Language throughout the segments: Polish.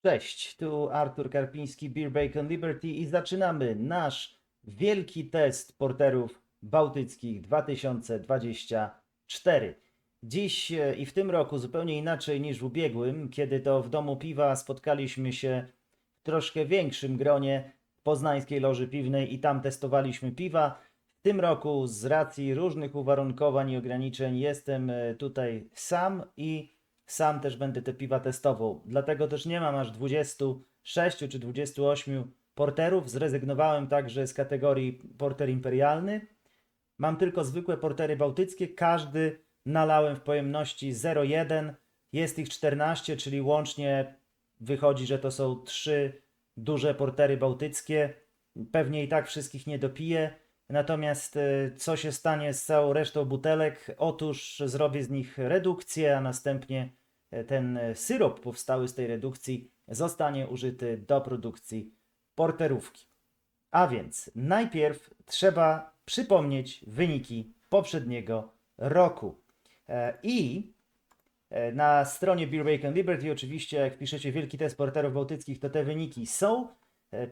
Cześć, tu Artur Karpiński, Beer Bacon Liberty i zaczynamy nasz wielki test porterów bałtyckich 2024. Dziś i w tym roku zupełnie inaczej niż w ubiegłym, kiedy to w Domu Piwa spotkaliśmy się w troszkę większym gronie Poznańskiej Loży Piwnej i tam testowaliśmy piwa. W tym roku z racji różnych uwarunkowań i ograniczeń jestem tutaj sam i sam też będę te piwa testował. Dlatego też nie mam aż 26 czy 28 porterów. Zrezygnowałem także z kategorii porter imperialny. Mam tylko zwykłe portery bałtyckie. Każdy nalałem w pojemności 0,1. Jest ich 14, czyli łącznie wychodzi, że to są 3 duże portery bałtyckie. Pewnie i tak wszystkich nie dopiję. Natomiast co się stanie z całą resztą butelek? Otóż zrobię z nich redukcję, a następnie ten syrop powstały z tej redukcji zostanie użyty do produkcji porterówki. A więc najpierw trzeba przypomnieć wyniki poprzedniego roku. I na stronie Beer Bacon Liberty oczywiście, jak wpiszecie wielki test porterów bałtyckich, to te wyniki są.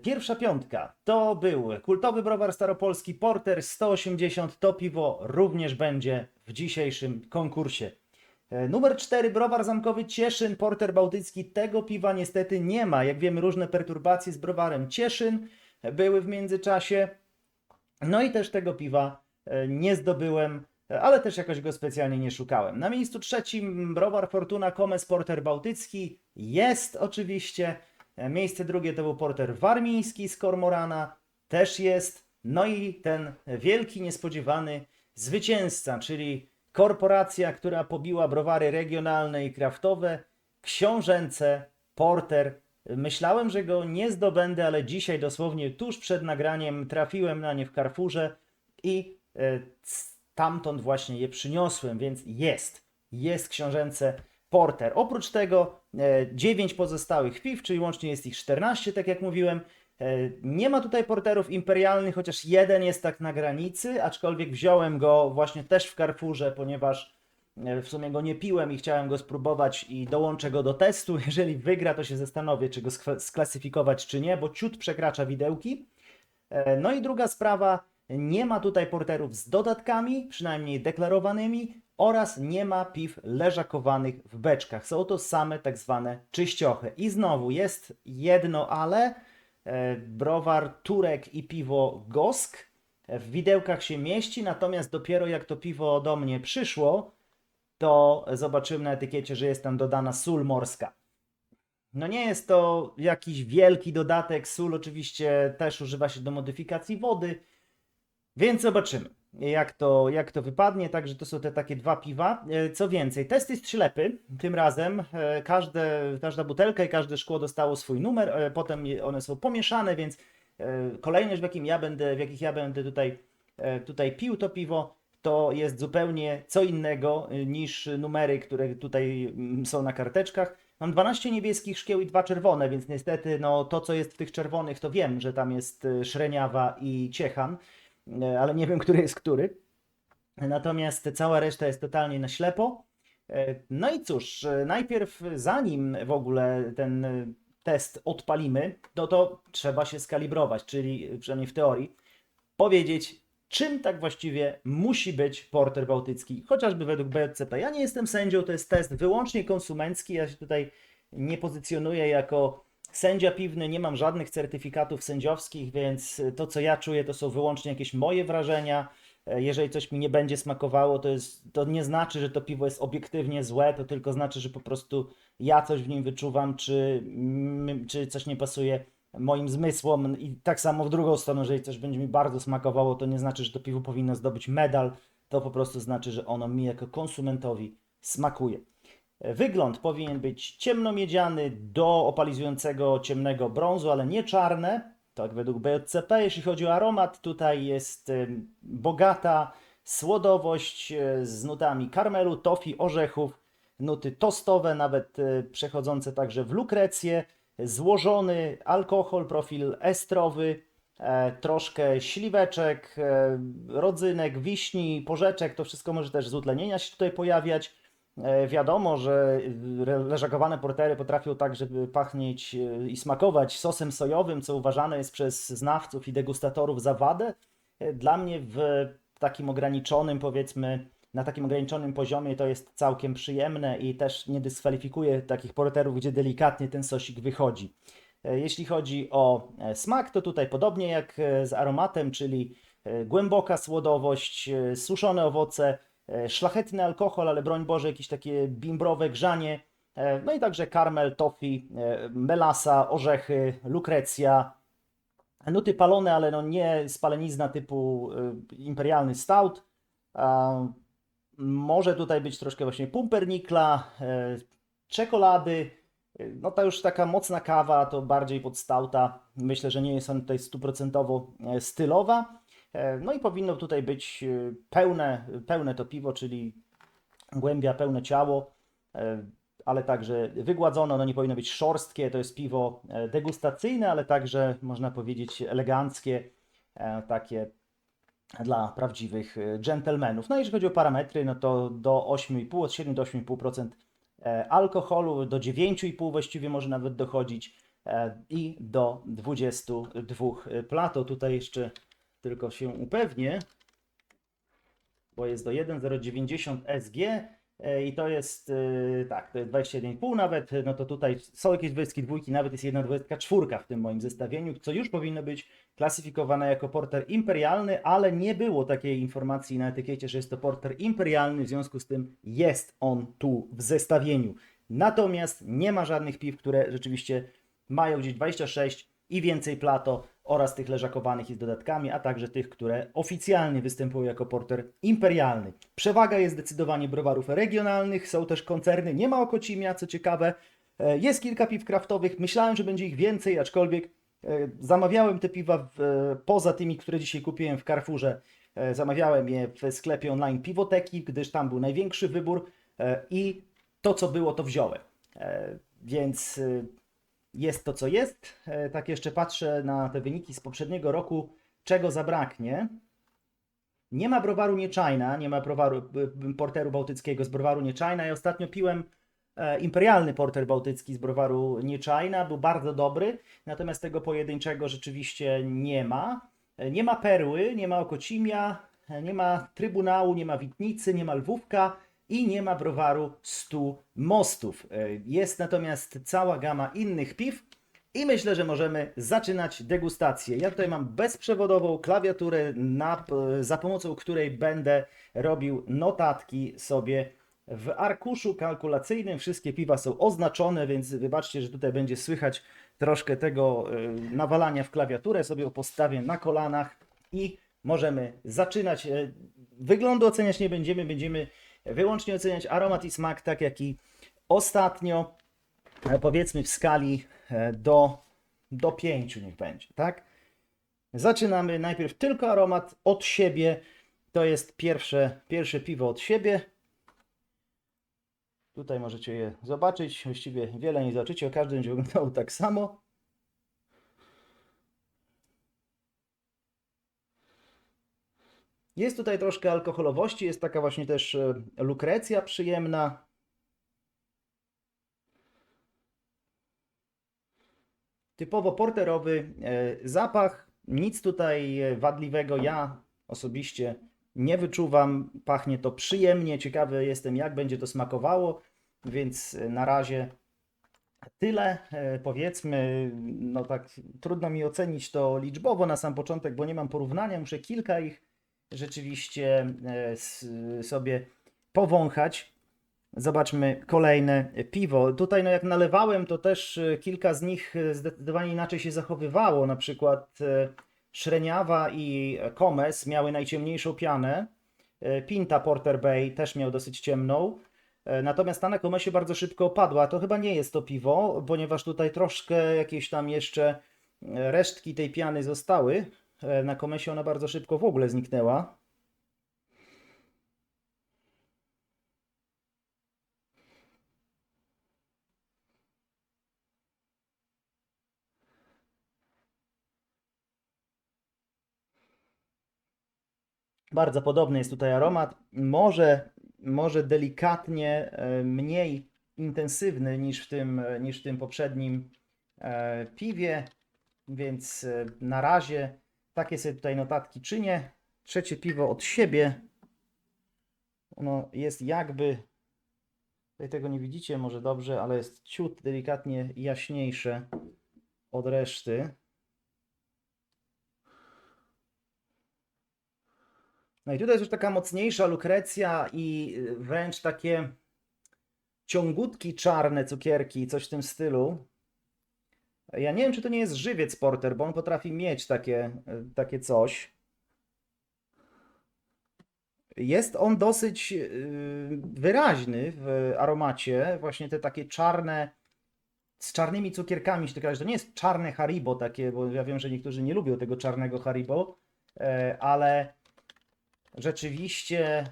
Pierwsza piątka to był kultowy browar staropolski Porter 180. To piwo również będzie w dzisiejszym konkursie. Numer 4, browar zamkowy Cieszyn, porter bałtycki. Tego piwa niestety nie ma. Jak wiemy, różne perturbacje z browarem Cieszyn były w międzyczasie. No i też tego piwa nie zdobyłem, ale też jakoś go specjalnie nie szukałem. Na miejscu trzecim browar Fortuna Komes, porter bałtycki. Jest oczywiście. Miejsce drugie to był porter warmiński z Kormorana. Też jest. No i ten wielki, niespodziewany zwycięzca, czyli korporacja, która pobiła browary regionalne i kraftowe, Książęce Porter. Myślałem, że go nie zdobędę, ale dzisiaj dosłownie tuż przed nagraniem trafiłem na nie w Carrefourze i stamtąd właśnie je przyniosłem, więc jest Książęce Porter. Oprócz tego 9 pozostałych piw, czyli łącznie jest ich 14, tak jak mówiłem. Nie ma tutaj porterów imperialnych, chociaż jeden jest tak na granicy, aczkolwiek wziąłem go właśnie też w Carrefourze, ponieważ w sumie go nie piłem i chciałem go spróbować i dołączę go do testu. Jeżeli wygra, to się zastanowię, czy go sklasyfikować, czy nie, bo ciut przekracza widełki. No i druga sprawa, nie ma tutaj porterów z dodatkami, przynajmniej deklarowanymi, oraz nie ma piw leżakowanych w beczkach. Są to same tak zwane czyściochy. I znowu jest jedno ale, browar Turek i piwo Gosk w widełkach się mieści, natomiast dopiero jak to piwo do mnie przyszło, to zobaczyłem na etykiecie, że jest tam dodana sól morska. No nie jest to jakiś wielki dodatek, sól oczywiście też używa się do modyfikacji wody, więc zobaczymy jak to wypadnie. Także to są te takie dwa piwa. Co więcej, test jest ślepy tym razem. Każda butelka i każde szkło dostało swój numer, potem one są pomieszane, więc kolejność w jakich ja będę tutaj pił to piwo, to jest zupełnie co innego niż numery, które tutaj są na karteczkach. Mam 12 niebieskich szkieł i 2 czerwone, więc niestety no, to co jest w tych czerwonych to wiem, że tam jest Szreniawa i Ciechan, ale nie wiem, który jest który. Natomiast cała reszta jest totalnie na ślepo. No i cóż, najpierw zanim w ogóle ten test odpalimy, no to trzeba się skalibrować, czyli przynajmniej w teorii, powiedzieć, czym tak właściwie musi być porter bałtycki, chociażby według BJCP. Ja nie jestem sędzią, to jest test wyłącznie konsumencki, ja się tutaj nie pozycjonuję jako sędzia piwny, nie mam żadnych certyfikatów sędziowskich, więc to co ja czuję to są wyłącznie jakieś moje wrażenia. Jeżeli coś mi nie będzie smakowało, to nie znaczy, że to piwo jest obiektywnie złe, to tylko znaczy, że po prostu ja coś w nim wyczuwam, czy coś nie pasuje moim zmysłom. I tak samo w drugą stronę, jeżeli coś będzie mi bardzo smakowało, to nie znaczy, że to piwo powinno zdobyć medal, to po prostu znaczy, że ono mi jako konsumentowi smakuje. Wygląd powinien być ciemnomiedziany do opalizującego ciemnego brązu, ale nie czarne, tak według BJCP. Jeśli chodzi o aromat, tutaj jest bogata słodowość z nutami karmelu, tofi, orzechów, nuty tostowe, nawet przechodzące także w lukrecję, złożony alkohol, profil estrowy, troszkę śliweczek, rodzynek, wiśni, porzeczek, to wszystko może też z utlenienia się tutaj pojawiać. Wiadomo, że leżakowane portery potrafią także pachnieć i smakować sosem sojowym, co uważane jest przez znawców i degustatorów za wadę. Dla mnie w takim ograniczonym, powiedzmy, na takim ograniczonym poziomie to jest całkiem przyjemne i też nie dyskwalifikuje takich porterów, gdzie delikatnie ten sosik wychodzi. Jeśli chodzi o smak, to tutaj podobnie jak z aromatem, czyli głęboka słodowość, suszone owoce, szlachetny alkohol, ale broń Boże, jakieś takie bimbrowe grzanie, no i także karmel, toffee, melasa, orzechy, lukrecja, nuty palone, ale no nie spalenizna typu imperialny stout. Może tutaj być troszkę właśnie pumpernikla, czekolady, no to już taka mocna kawa, to bardziej pod stouta. Myślę, że nie jest on tutaj stuprocentowo stylowa. No i powinno tutaj być pełne to piwo, czyli głębia, pełne ciało, ale także wygładzone, ono nie powinno być szorstkie, to jest piwo degustacyjne, ale także można powiedzieć eleganckie, takie dla prawdziwych dżentelmenów. No i jeżeli chodzi o parametry, no to do 8,5, od 7 do 8,5% alkoholu, do 9,5 właściwie może nawet dochodzić i do 22 plato. Tutaj jeszcze tylko się upewnię, bo jest do 1,090 SG i to jest, tak, to jest 21,5 nawet, no to tutaj są jakieś 22, nawet jest 1,24 w tym moim zestawieniu, co już powinno być klasyfikowane jako porter imperialny, ale nie było takiej informacji na etykiecie, że jest to porter imperialny, w związku z tym jest on tu w zestawieniu. Natomiast nie ma żadnych piw, które rzeczywiście mają gdzieś 26 i więcej plato oraz tych leżakowanych i z dodatkami, a także tych, które oficjalnie występują jako porter imperialny. Przewaga jest zdecydowanie browarów regionalnych, są też koncerny, nie ma Okocimia, co ciekawe. Jest kilka piw kraftowych, myślałem, że będzie ich więcej, aczkolwiek zamawiałem te piwa poza tymi, które dzisiaj kupiłem w Carrefourze. Zamawiałem je w sklepie online Piwoteki, gdyż tam był największy wybór i to, co było, to wziąłem. Więc jest to, co jest. Tak jeszcze patrzę na te wyniki z poprzedniego roku, czego zabraknie. Nie ma browaru Nieczajna, nie ma porteru bałtyckiego z browaru Nieczajna. Ja ostatnio piłem imperialny porter bałtycki z browaru Nieczajna, był bardzo dobry, natomiast tego pojedynczego rzeczywiście nie ma. Nie ma Perły, nie ma Okocimia, nie ma Trybunału, nie ma Witnicy, nie ma Lwówka i nie ma browaru 100 Mostów. Jest natomiast cała gama innych piw i myślę, że możemy zaczynać degustację. Ja tutaj mam bezprzewodową klawiaturę, za pomocą której będę robił notatki sobie w arkuszu kalkulacyjnym. Wszystkie piwa są oznaczone, więc wybaczcie, że tutaj będzie słychać troszkę tego nawalania w klawiaturę. Sobie postawię na kolanach i możemy zaczynać. Wyglądu oceniać nie będziemy, będziemy wyłącznie oceniać aromat i smak, tak jak i ostatnio, powiedzmy w skali do 5 niech będzie, tak? Zaczynamy najpierw tylko aromat od siebie. To jest pierwsze piwo od siebie. Tutaj możecie je zobaczyć. Właściwie wiele nie zobaczycie, o każdym będzie wyglądało tak samo. Jest tutaj troszkę alkoholowości, jest taka właśnie też lukrecja przyjemna. Typowo porterowy zapach, nic tutaj wadliwego ja osobiście nie wyczuwam. Pachnie to przyjemnie, ciekawy jestem jak będzie to smakowało, więc na razie tyle. Powiedzmy, no tak trudno mi ocenić to liczbowo na sam początek, bo nie mam porównania, muszę kilka ich rzeczywiście sobie powąchać. Zobaczmy kolejne piwo. Tutaj no jak nalewałem, to też kilka z nich zdecydowanie inaczej się zachowywało. Na przykład Szreniawa i Komes miały najciemniejszą pianę. Pinta Porter Bay też miał dosyć ciemną. Natomiast ta na Komesie bardzo szybko opadła. To chyba nie jest to piwo, ponieważ tutaj troszkę jakieś tam jeszcze resztki tej piany zostały. Na Komesie ona bardzo szybko w ogóle zniknęła. Bardzo podobny jest tutaj aromat. Może może delikatnie mniej intensywny niż w tym poprzednim piwie, więc na razie takie sobie tutaj notatki czynię. Trzecie piwo od siebie, ono jest jakby, tutaj tego nie widzicie może dobrze, ale jest ciut delikatnie jaśniejsze od reszty. No i tutaj jest już taka mocniejsza lukrecja i wręcz takie ciągutki czarne cukierki, coś w tym stylu. Ja nie wiem, czy to nie jest żywiec porter, bo on potrafi mieć takie coś. Jest on dosyć wyraźny w aromacie, właśnie te takie czarne, z czarnymi cukierkami, że to nie jest czarne Haribo takie, bo ja wiem, że niektórzy nie lubią tego czarnego Haribo, ale rzeczywiście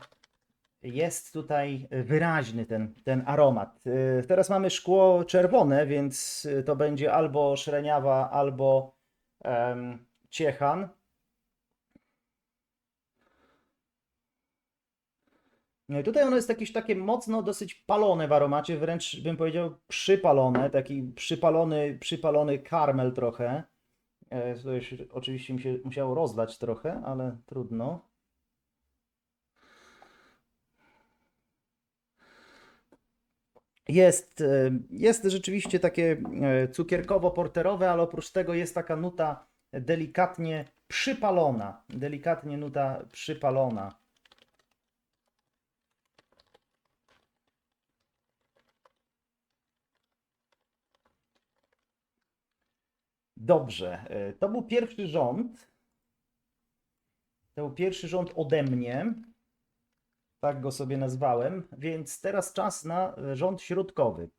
jest tutaj wyraźny ten aromat. Teraz mamy szkło czerwone, więc to będzie albo szreniawa, albo ciechan. No i tutaj ono jest jakieś takie mocno dosyć palone w aromacie, wręcz bym powiedział przypalone, taki przypalony karmel trochę. To już oczywiście mi się musiało rozlać trochę, ale trudno. Jest rzeczywiście takie cukierkowo-porterowe, ale oprócz tego jest taka nuta delikatnie przypalona. Delikatnie nuta przypalona. Dobrze, to był pierwszy rząd. To był pierwszy rząd ode mnie. Tak go sobie nazwałem, więc teraz czas na rząd środkowy.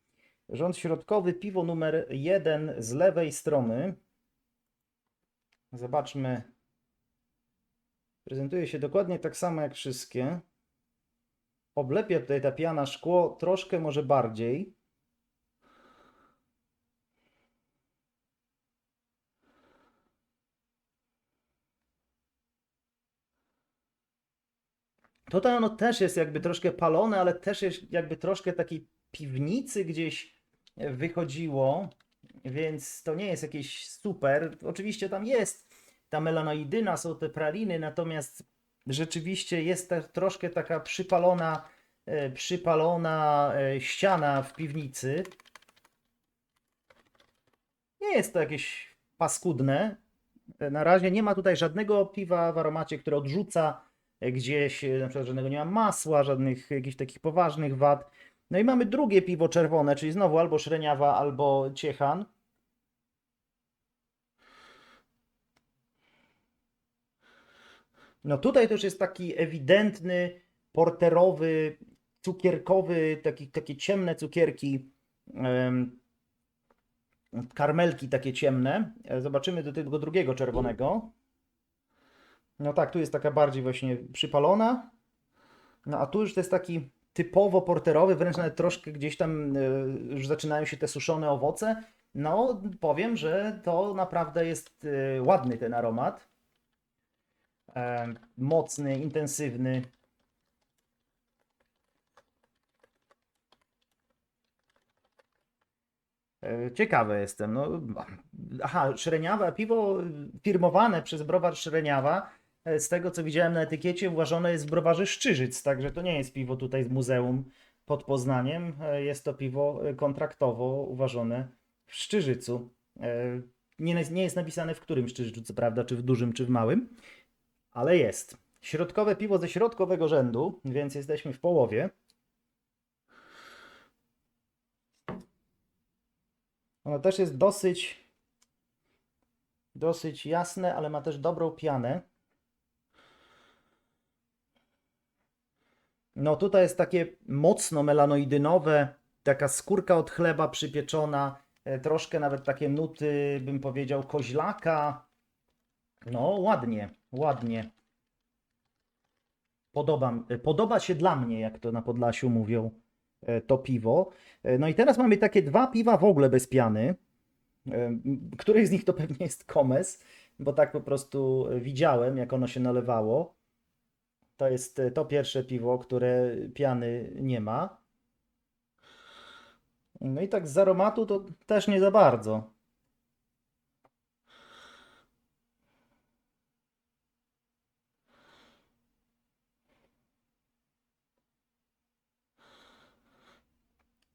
Rząd środkowy, piwo numer 1 z lewej strony. Zobaczmy. Prezentuje się dokładnie tak samo jak wszystkie. Oblepia tutaj ta piana szkło troszkę może bardziej. Tutaj ono też jest jakby troszkę palone, ale też jest jakby troszkę takiej piwnicy gdzieś wychodziło, więc to nie jest jakieś super. Oczywiście tam jest ta melanoidyna, są te praliny, natomiast rzeczywiście jest troszkę taka przypalona ściana w piwnicy. Nie jest to jakieś paskudne. Na razie nie ma tutaj żadnego piwa w aromacie, które odrzuca gdzieś, na przykład żadnego nie ma masła, żadnych jakichś takich poważnych wad. No i mamy drugie piwo czerwone, czyli znowu albo szreniawa, albo ciechan. No tutaj też jest taki ewidentny, porterowy, cukierkowy, takie ciemne cukierki, karmelki takie ciemne. Zobaczymy do tego drugiego czerwonego. No tak, tu jest taka bardziej właśnie przypalona. No a tu już to jest taki typowo porterowy, wręcz nawet troszkę gdzieś tam już zaczynają się te suszone owoce. No powiem, że to naprawdę jest ładny ten aromat. Mocny, intensywny. Ciekawy jestem. No, aha, Szreniawa, piwo firmowane przez browar Szreniawa, z tego co widziałem na etykiecie, uważane jest w browarze Szczyżyc, także to nie jest piwo tutaj z muzeum pod Poznaniem, jest to piwo kontraktowo uważane w Szczyżycu. Nie jest napisane w którym Szczyżycu, co prawda, czy w dużym, czy w małym, ale jest. Środkowe piwo ze środkowego rzędu, więc jesteśmy w połowie. Ono też jest dosyć jasne, ale ma też dobrą pianę. No tutaj jest takie mocno melanoidynowe, taka skórka od chleba przypieczona, troszkę nawet takie nuty, bym powiedział, koźlaka. No ładnie, ładnie. Podoba się dla mnie, jak to na Podlasiu mówią, to piwo. No i teraz mamy takie dwa piwa w ogóle bez piany. Któryś z nich to pewnie jest Komes, bo tak po prostu widziałem, jak ono się nalewało. To jest to pierwsze piwo, które piany nie ma. No i tak z aromatu to też nie za bardzo.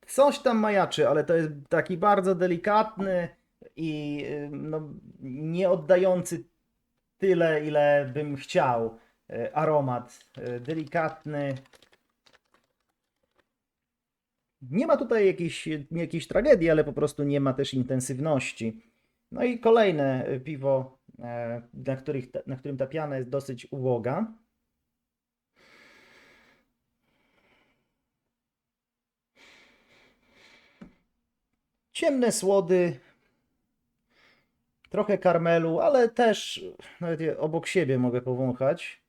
Coś tam majaczy, ale to jest taki bardzo delikatny i no, nie oddający tyle, ile bym chciał. Aromat delikatny. Nie ma tutaj jakiejś tragedii, ale po prostu nie ma też intensywności. No i kolejne piwo, na którym ta piana jest dosyć uboga. Ciemne słody, trochę karmelu, ale też nawet je obok siebie mogę powąchać.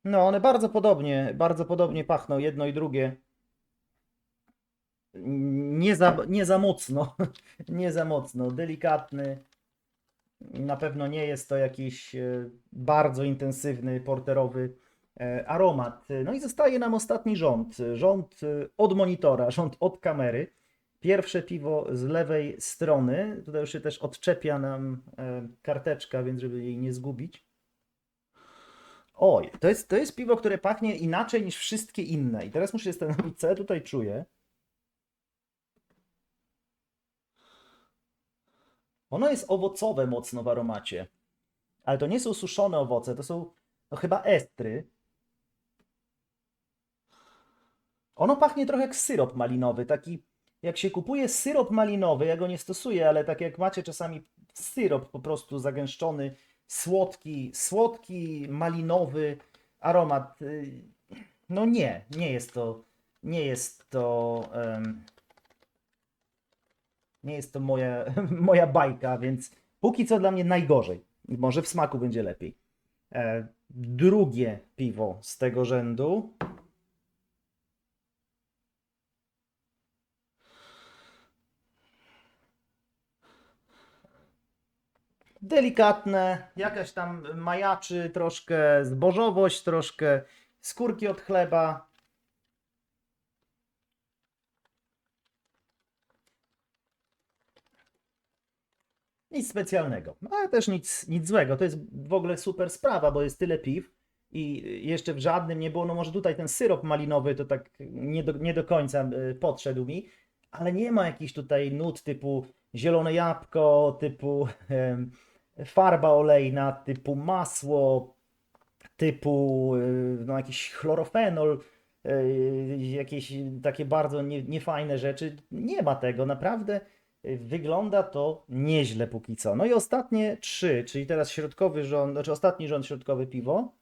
No, one bardzo podobnie pachną, jedno i drugie. Nie za mocno, nie za mocno, delikatny. Na pewno nie jest to jakiś bardzo intensywny, porterowy aromat. No i zostaje nam ostatni rząd. Rząd od monitora, rząd od kamery. Pierwsze piwo z lewej strony. Tutaj już się też odczepia nam karteczka, więc żeby jej nie zgubić. Oj, to jest piwo, które pachnie inaczej niż wszystkie inne. I teraz muszę się zastanowić, co ja tutaj czuję. Ono jest owocowe mocno w aromacie, ale to nie są suszone owoce, to są no, chyba estry. Ono pachnie trochę jak syrop malinowy, taki jak się kupuje syrop malinowy, ja go nie stosuję, ale tak jak macie czasami syrop po prostu zagęszczony, słodki malinowy aromat. No nie jest to, nie jest to moja, moja bajka, więc póki co dla mnie najgorzej. Może w smaku będzie lepiej. Drugie piwo z tego rzędu. Delikatne, jakaś tam majaczy, troszkę zbożowość, troszkę skórki od chleba. Nic specjalnego, no, ale też nic złego. To jest w ogóle super sprawa, bo jest tyle piw i jeszcze w żadnym nie było. No może tutaj ten syrop malinowy to tak nie do końca podszedł mi, ale nie ma jakichś tutaj nut typu zielone jabłko, typu farba olejna, typu masło, typu no, jakiś chlorofenol, jakieś takie bardzo niefajne rzeczy. Nie ma tego, naprawdę wygląda to nieźle póki co. No i ostatnie trzy, czyli teraz środkowy rząd, znaczy ostatni rząd środkowe piwo.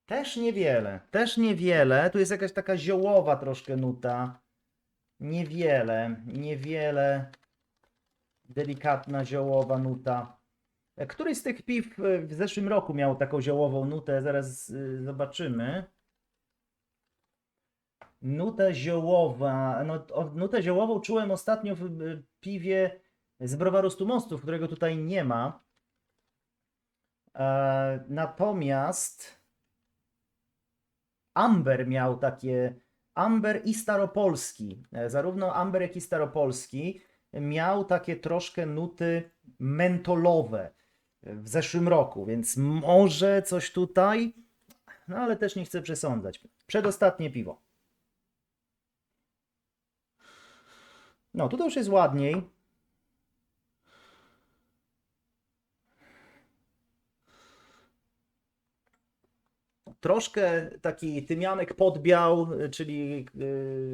Też niewiele. Tu jest jakaś taka ziołowa troszkę nuta. Niewiele. Delikatna ziołowa nuta. Któryś z tych piw w zeszłym roku miał taką ziołową nutę? Zaraz zobaczymy. Nuta ziołowa. No, nutę ziołową czułem ostatnio w piwie z browaru Stu Mostów, którego tutaj nie ma. Natomiast Amber miał takie. Amber i Staropolski. Zarówno Amber, jak i Staropolski miał takie troszkę nuty mentolowe w zeszłym roku, więc może coś tutaj, no ale też nie chcę przesądzać. Przedostatnie piwo. No, tutaj już jest ładniej. Troszkę taki tymianek podbiał, czyli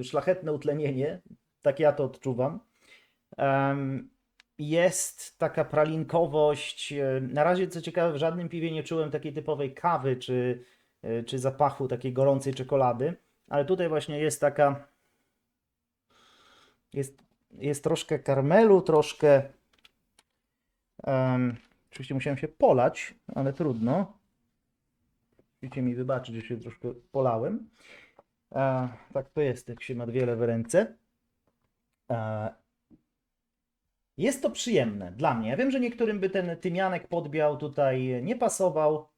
szlachetne utlenienie. Tak ja to odczuwam. Jest taka pralinkowość. Na razie, co ciekawe, w żadnym piwie nie czułem takiej typowej kawy czy zapachu takiej gorącej czekolady, ale tutaj właśnie jest taka. Jest troszkę karmelu, troszkę Oczywiście musiałem się polać, ale trudno. Musicie mi wybaczyć, że się troszkę polałem. Tak to jest, jak się ma wiele w ręce. Jest to przyjemne dla mnie. Ja wiem, że niektórym by ten tymianek podbiał tutaj nie pasował,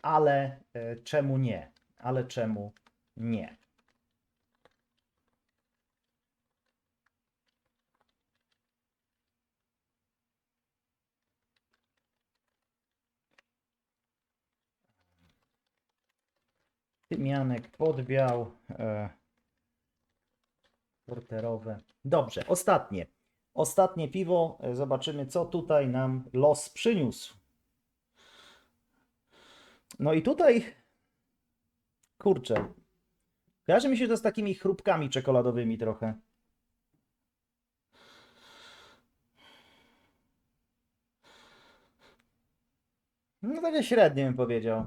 ale czemu nie? Ale czemu nie? Tymianek podbiał. Porterowe. Dobrze, ostatnie. Ostatnie piwo. Zobaczymy, co tutaj nam los przyniósł. No i tutaj, kurczę, kojarzy mi się to z takimi chrupkami czekoladowymi trochę. No takie średnie bym powiedział.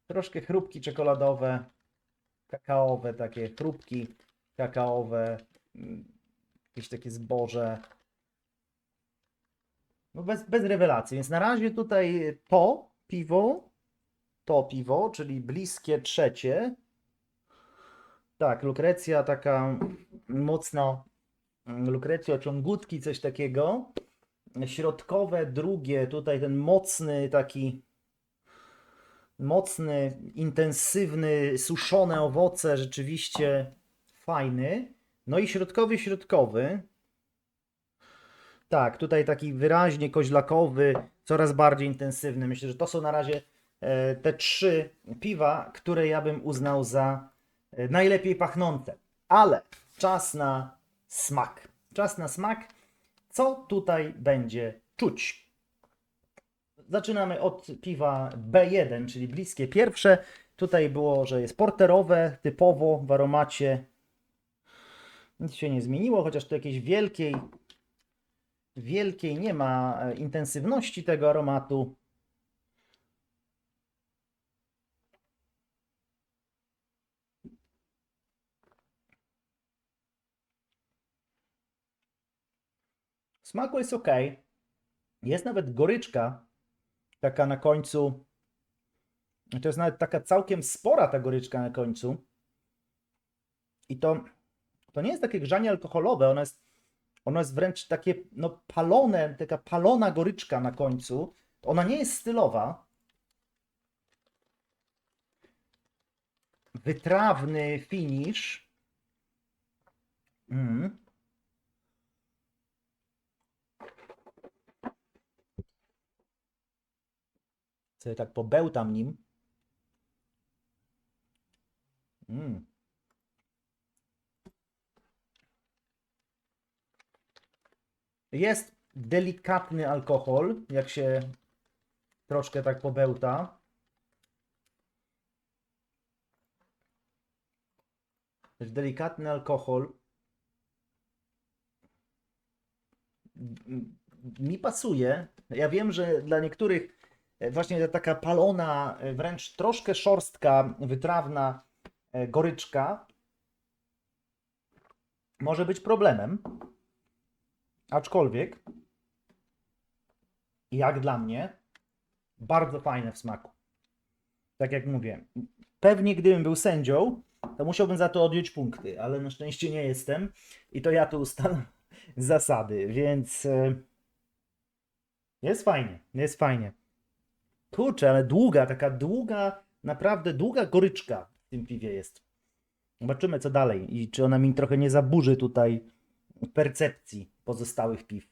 Troszkę chrupki czekoladowe, kakaowe, takie chrupki kakaowe, jakieś takie zboże. No bez rewelacji, więc na razie tutaj to piwo, czyli bliskie trzecie. Tak, lukrecja taka mocno, lukrecja ciągutki, coś takiego. Środkowe drugie, tutaj ten mocny, intensywny, suszone owoce, rzeczywiście fajny. No i środkowy. Tak, tutaj taki wyraźnie koźlakowy, coraz bardziej intensywny. Myślę, że to są na razie te trzy piwa, które ja bym uznał za najlepiej pachnące. Ale czas na smak. Czas na smak. Co tutaj będzie czuć? Zaczynamy od piwa B1, czyli bliskie pierwsze. Tutaj było, że jest porterowe, typowo w aromacie. Nic się nie zmieniło, chociaż tu jakiejś wielkiej nie ma intensywności tego aromatu. W smaku jest ok. Jest nawet goryczka, taka na końcu. To jest nawet taka całkiem spora ta goryczka na końcu. I to nie jest takie grzanie alkoholowe, ono jest wręcz takie no, palone, taka palona goryczka na końcu. Ona nie jest stylowa. Wytrawny finish. Sobie tak pobełtam nim. Jest delikatny alkohol, jak się troszkę tak pobełta. Jest delikatny alkohol. Mi pasuje. Ja wiem, że dla niektórych właśnie taka palona, wręcz troszkę szorstka, wytrawna goryczka może być problemem. Aczkolwiek, jak dla mnie, bardzo fajne w smaku. Tak jak mówię, pewnie gdybym był sędzią, to musiałbym za to odjąć punkty, ale na szczęście nie jestem i to ja tu ustalam zasady, więc jest fajnie, jest fajnie. Kurczę, ale taka długa, naprawdę długa goryczka w tym piwie jest. Zobaczymy co dalej i czy ona mi trochę nie zaburzy tutaj percepcji pozostałych piw.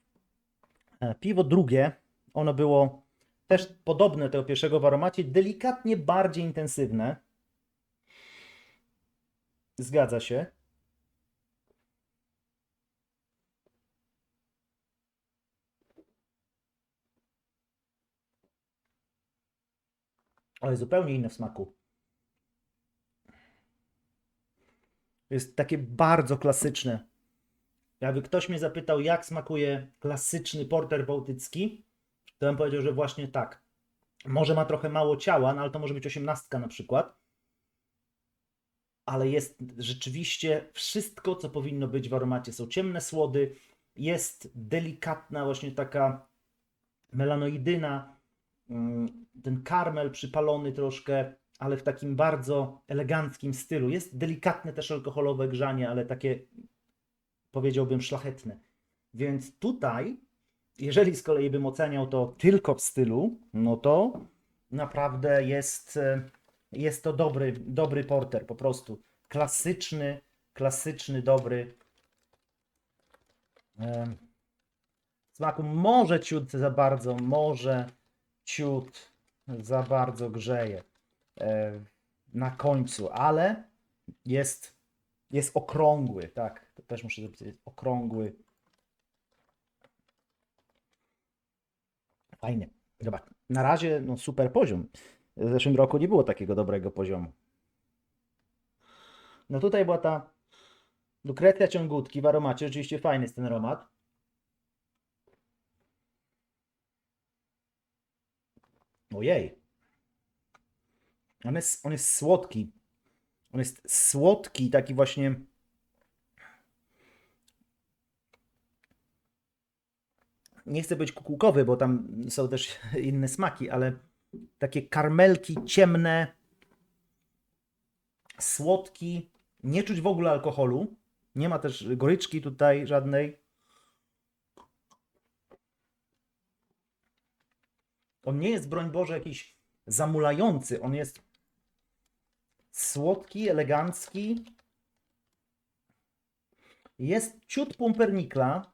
Piwo drugie, ono było też podobne do tego pierwszego w aromacie, delikatnie bardziej intensywne. Zgadza się. Ale zupełnie inne w smaku. Jest takie bardzo klasyczne. Jakby ktoś mnie zapytał, jak smakuje klasyczny porter bałtycki, to bym powiedział, że właśnie tak. Może ma trochę mało ciała, no ale to może być 18 na przykład. Ale jest rzeczywiście wszystko, co powinno być w aromacie. Są ciemne słody, jest delikatna, właśnie taka melanoidyna, ten karmel przypalony troszkę, ale w takim bardzo eleganckim stylu. Jest delikatne też alkoholowe grzanie, ale takie, powiedziałbym, szlachetne. Więc tutaj, jeżeli z kolei bym oceniał to tylko w stylu, no to naprawdę jest to dobry porter, po prostu klasyczny, dobry. Smaku może ciut za bardzo grzeje na końcu, ale jest okrągły, tak, to też muszę zapisać, jest okrągły. Fajnie. Zobacz, na razie no, super poziom. W zeszłym roku nie było takiego dobrego poziomu. No tutaj była ta Lukrecja ciągutki w aromacie, rzeczywiście fajny jest ten aromat. Ojej. On jest słodki. On jest słodki, taki właśnie. Nie chcę być kukułkowy, bo tam są też inne smaki, ale takie karmelki ciemne, słodki, nie czuć w ogóle alkoholu. Nie ma też goryczki tutaj żadnej. On nie jest, broń Boże, jakiś zamulający. On jest słodki, elegancki. Jest ciut pumpernikla.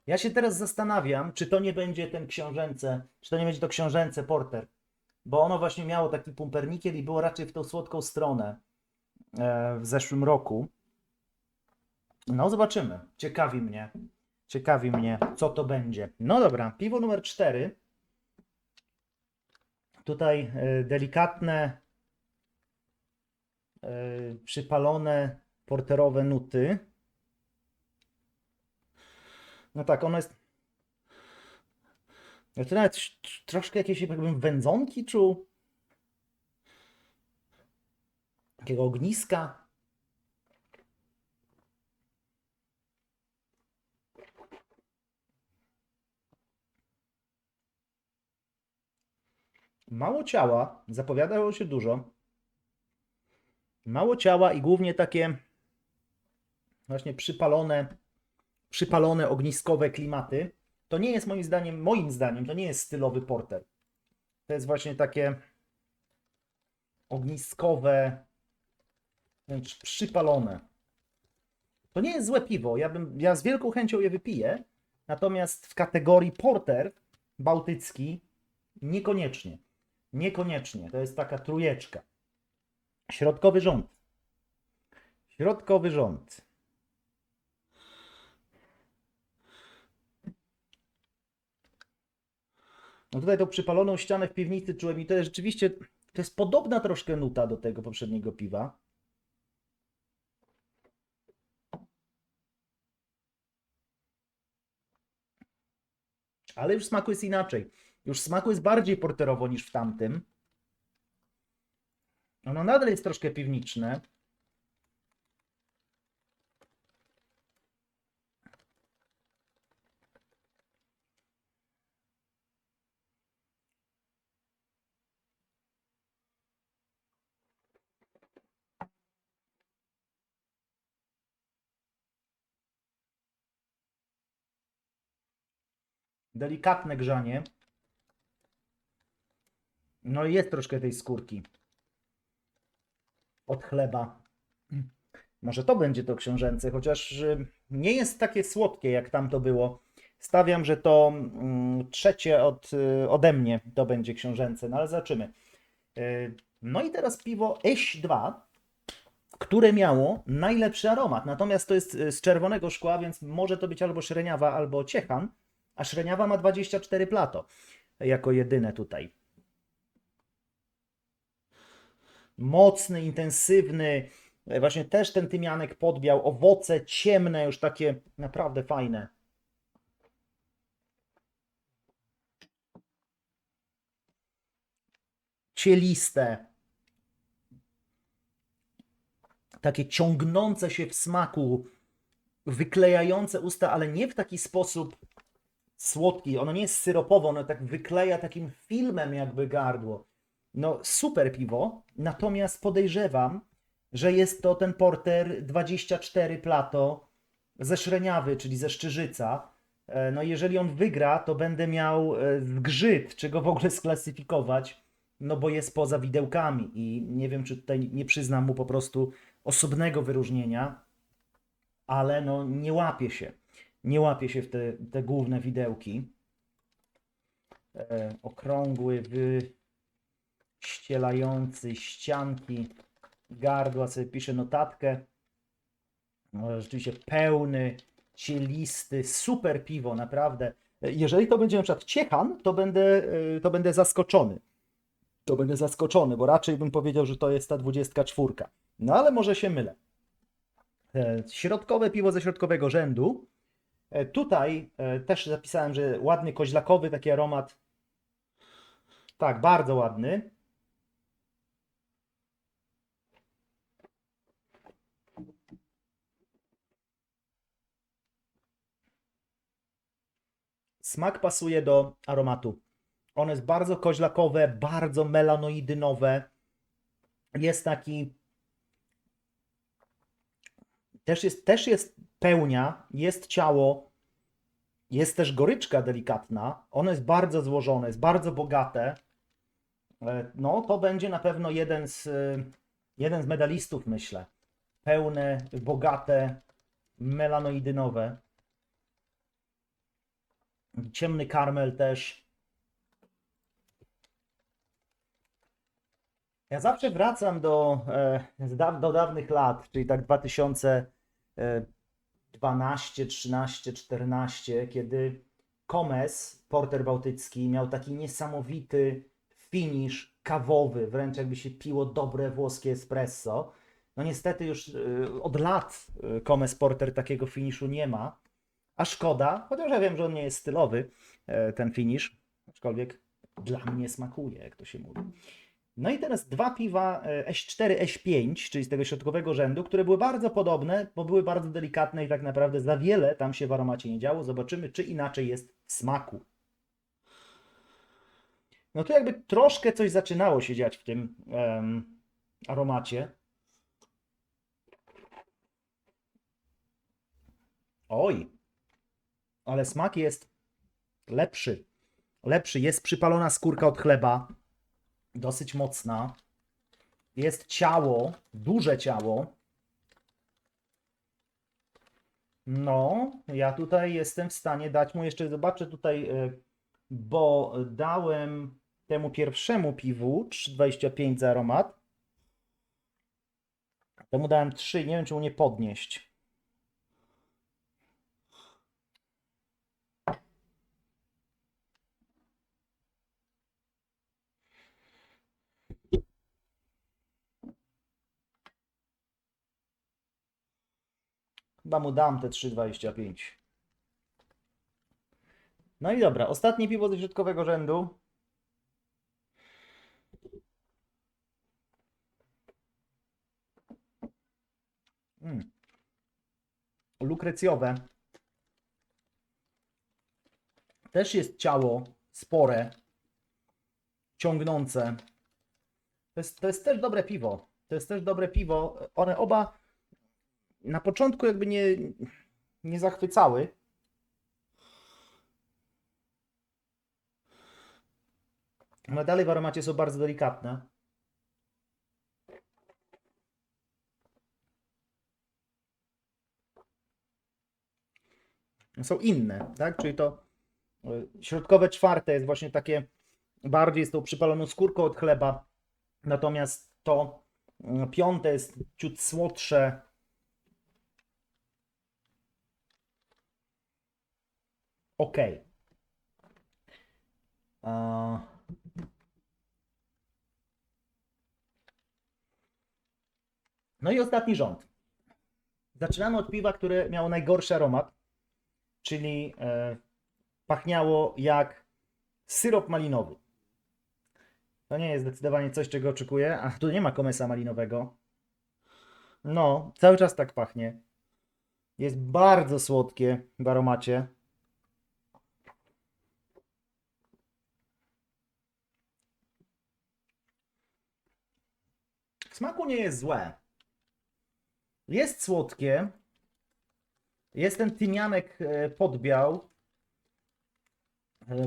Ja się teraz zastanawiam, czy to nie będzie ten książęce, czy to nie będzie to książęce porter, bo ono właśnie miało taki pumpernikiel i było raczej w tą słodką stronę w zeszłym roku. No zobaczymy. Ciekawi mnie, co to będzie. No dobra, piwo numer 4. Tutaj delikatne, przypalone porterowe nuty. No tak, ono jest. Ja tu nawet troszkę jakieś jakbym wędzonki czuł. Takiego ogniska. Mało ciała, zapowiadało się dużo. Mało ciała i głównie takie właśnie przypalone ogniskowe klimaty. To nie jest moim zdaniem, to nie jest stylowy porter. To jest właśnie takie ogniskowe, wręcz przypalone. To nie jest złe piwo, ja z wielką chęcią je wypiję, natomiast w kategorii porter bałtycki niekoniecznie. Niekoniecznie, to jest taka trójeczka. Środkowy rząd. Środkowy rząd. No tutaj tą przypaloną ścianę w piwnicy czułem i to jest rzeczywiście, to jest podobna troszkę nuta do tego poprzedniego piwa. Ale już w smaku jest inaczej. Już w smaku jest bardziej porterowo niż w tamtym. Ono nadal jest troszkę piwniczne. Delikatne grzanie. No i jest troszkę tej skórki od chleba. Może to będzie to książęce, chociaż nie jest takie słodkie jak tam to było. Stawiam, że to trzecie ode mnie to będzie książęce, no ale zobaczymy. No i teraz piwo Eś 2, które miało najlepszy aromat. Natomiast to jest z czerwonego szkła, więc może to być albo Szreniawa, albo Ciechan, a Szreniawa ma 24 plato jako jedyne tutaj. Mocny, intensywny, właśnie też ten tymianek podbiał, owoce ciemne, już takie naprawdę fajne. Cieliste, takie ciągnące się w smaku wyklejające usta, ale nie w taki sposób słodki. Ono nie jest syropowe, ono tak wykleja takim filmem jakby gardło. No super piwo, natomiast podejrzewam, że jest to ten porter 24 Plato ze Szreniawy, czyli ze Szczyżyca. No jeżeli on wygra, to będę miał zgrzyt, czy go w ogóle sklasyfikować, no bo jest poza widełkami i nie wiem, czy tutaj nie przyznam mu po prostu osobnego wyróżnienia, ale no nie łapie się. Nie łapie się w te główne widełki. Okrągły, wyścielający ścianki gardła, sobie piszę notatkę. No, rzeczywiście pełny, cielisty, super piwo, naprawdę. Jeżeli to będzie na przykład Ciechan, to będę zaskoczony. To będę zaskoczony, bo raczej bym powiedział, że to jest ta 24. No ale może się mylę. Środkowe piwo ze środkowego rzędu. Tutaj też zapisałem, że ładny koźlakowy taki aromat. Tak, bardzo ładny. Smak pasuje do aromatu. Ono jest bardzo koźlakowe, bardzo melanoidynowe. Jest taki... Też jest pełnia, jest ciało, jest też goryczka delikatna. Ono jest bardzo złożone, jest bardzo bogate. No, to będzie na pewno jeden z medalistów, myślę. Pełne, bogate, melanoidynowe. Ciemny karmel też. Ja zawsze wracam do dawnych lat, czyli tak 2012, 13, 14, kiedy Komes, porter bałtycki, miał taki niesamowity finish kawowy, wręcz jakby się piło dobre włoskie espresso. No niestety już od lat Komes Porter takiego finiszu nie ma, a szkoda, chociaż ja wiem, że on nie jest stylowy, ten finish, aczkolwiek dla mnie smakuje, jak to się mówi. No i teraz dwa piwa S4, S5, czyli z tego środkowego rzędu, które były bardzo podobne, bo były bardzo delikatne i tak naprawdę za wiele tam się w aromacie nie działo. Zobaczymy, czy inaczej jest w smaku. No tu jakby troszkę coś zaczynało się dziać w tym aromacie. Oj, ale smak jest lepszy. Lepszy. Jest przypalona skórka od chleba. Dosyć mocna. Jest ciało, duże ciało. No, ja tutaj jestem w stanie dać mu jeszcze, zobaczę tutaj, bo dałem temu pierwszemu piwu 3,25 za aromat. Temu dałem 3, nie wiem czy mu nie podnieść. Chyba mu dam te 3,25. No i dobra, ostatnie piwo ze środkowego rzędu. Lukrecjowe. Też jest ciało spore, ciągnące. To jest też dobre piwo. To jest też dobre piwo. One oba na początku jakby nie zachwycały. Ale dalej w aromacie są bardzo delikatne. Są inne, tak? Czyli to środkowe czwarte jest właśnie takie bardziej z tą przypaloną skórką od chleba. Natomiast to piąte jest ciut słodsze. Ok. No i ostatni rząd. Zaczynamy od piwa, które miało najgorszy aromat, czyli pachniało jak syrop malinowy. To nie jest zdecydowanie coś, czego oczekuję. A tu nie ma komesa malinowego. No, cały czas tak pachnie. Jest bardzo słodkie w aromacie. W smaku nie jest złe. Jest słodkie. Jest ten tymianek podbiał.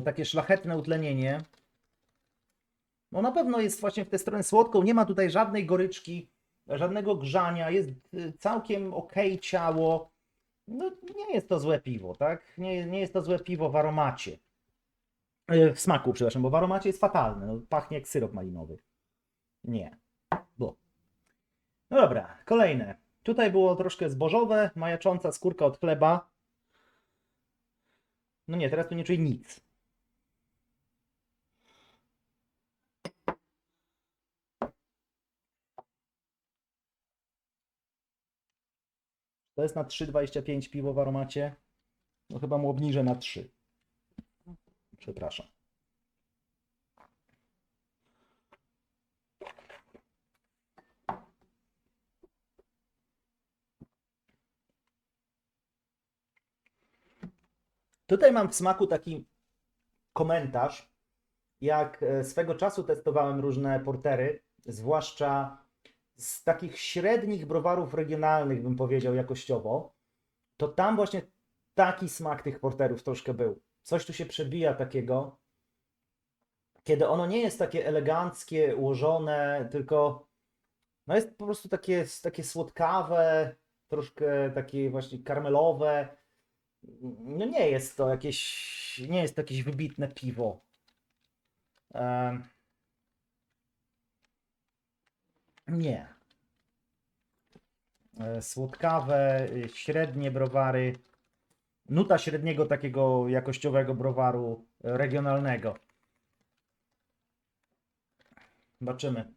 Takie szlachetne utlenienie. No na pewno jest właśnie w tę stronę słodką. Nie ma tutaj żadnej goryczki, żadnego grzania. Jest całkiem ok ciało. No, nie jest to złe piwo, tak? Nie jest to złe piwo w aromacie. W smaku, przepraszam, bo w aromacie jest fatalne. No, pachnie jak syrop malinowy. Nie. Bo. No dobra, kolejne. Tutaj było troszkę zbożowe, majacząca skórka od chleba. No nie, teraz tu nie czuję nic. To jest na 3,25 piwo w aromacie. No chyba mu obniżę na 3. Przepraszam. Tutaj mam w smaku taki komentarz, jak swego czasu testowałem różne portery, zwłaszcza z takich średnich browarów regionalnych, bym powiedział, jakościowo, to tam właśnie taki smak tych porterów troszkę był. Coś tu się przebija takiego, kiedy ono nie jest takie eleganckie, ułożone, tylko no jest po prostu takie słodkawe, troszkę takie właśnie karmelowe. No nie jest to jakieś wybitne piwo. Nie. Słodkawe, średnie browary. Nuta średniego takiego jakościowego browaru regionalnego. Zobaczymy.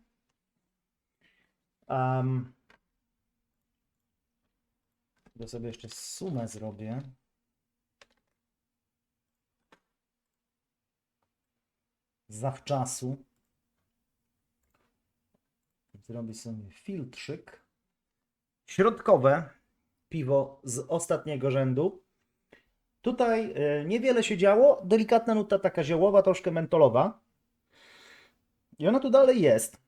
To sobie jeszcze sumę zrobię. Zawczasu. Zrobię sobie filtrzyk. Środkowe piwo z ostatniego rzędu. Tutaj niewiele się działo. Delikatna nuta taka ziołowa, troszkę mentolowa. I ona tu dalej jest.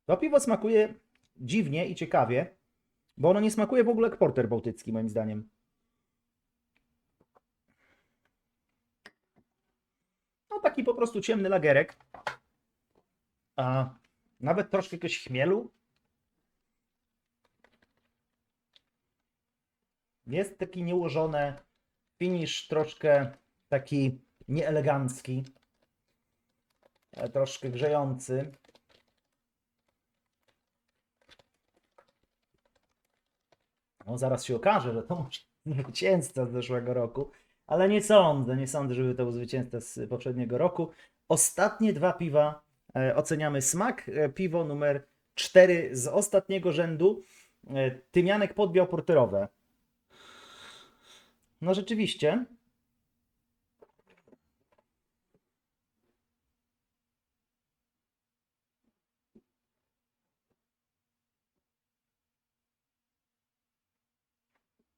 To piwo smakuje dziwnie i ciekawie, bo ono nie smakuje w ogóle jak porter bałtycki, moim zdaniem. No taki po prostu ciemny lagerek. A nawet troszkę jakiegoś chmielu. Jest taki nieułożony finish, troszkę taki nieelegancki, troszkę grzejący. No zaraz się okaże, że to może zwycięzca z zeszłego roku, ale nie sądzę, żeby to był zwycięzca z poprzedniego roku. Ostatnie dwa piwa oceniamy smak. Piwo numer 4 z ostatniego rzędu. Tymianek podbiał porterowe. No rzeczywiście.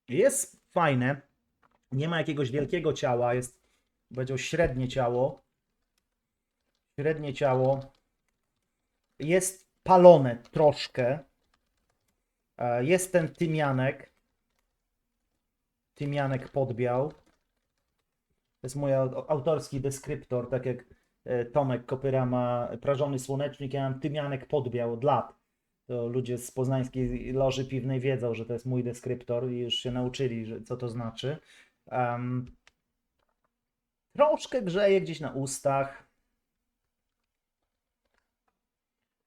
Jest fajne. Nie ma jakiegoś wielkiego ciała. Jest, powiedział, średnie ciało. Średnie ciało. Jest palone troszkę. Jest ten tymianek. Tymianek podbiał. To jest mój autorski deskryptor, tak jak Tomek Kopyra ma prażony słonecznik, ja mam tymianek podbiał od lat. To ludzie z poznańskiej loży piwnej wiedzą, że to jest mój deskryptor i już się nauczyli, że, co to znaczy. Troszkę grzeje gdzieś na ustach.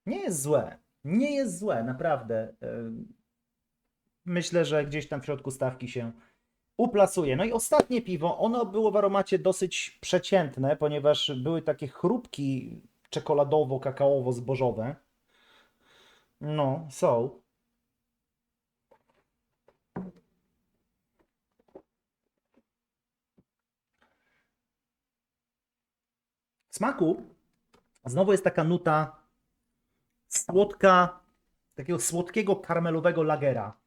Nie jest złe. Nie jest złe, naprawdę. Myślę, że gdzieś tam w środku stawki się uplasuje. No i ostatnie piwo, ono było w aromacie dosyć przeciętne, ponieważ były takie chrupki czekoladowo-kakaowo-zbożowe. No, są. W smaku znowu jest taka nuta słodka, takiego słodkiego karmelowego lagera.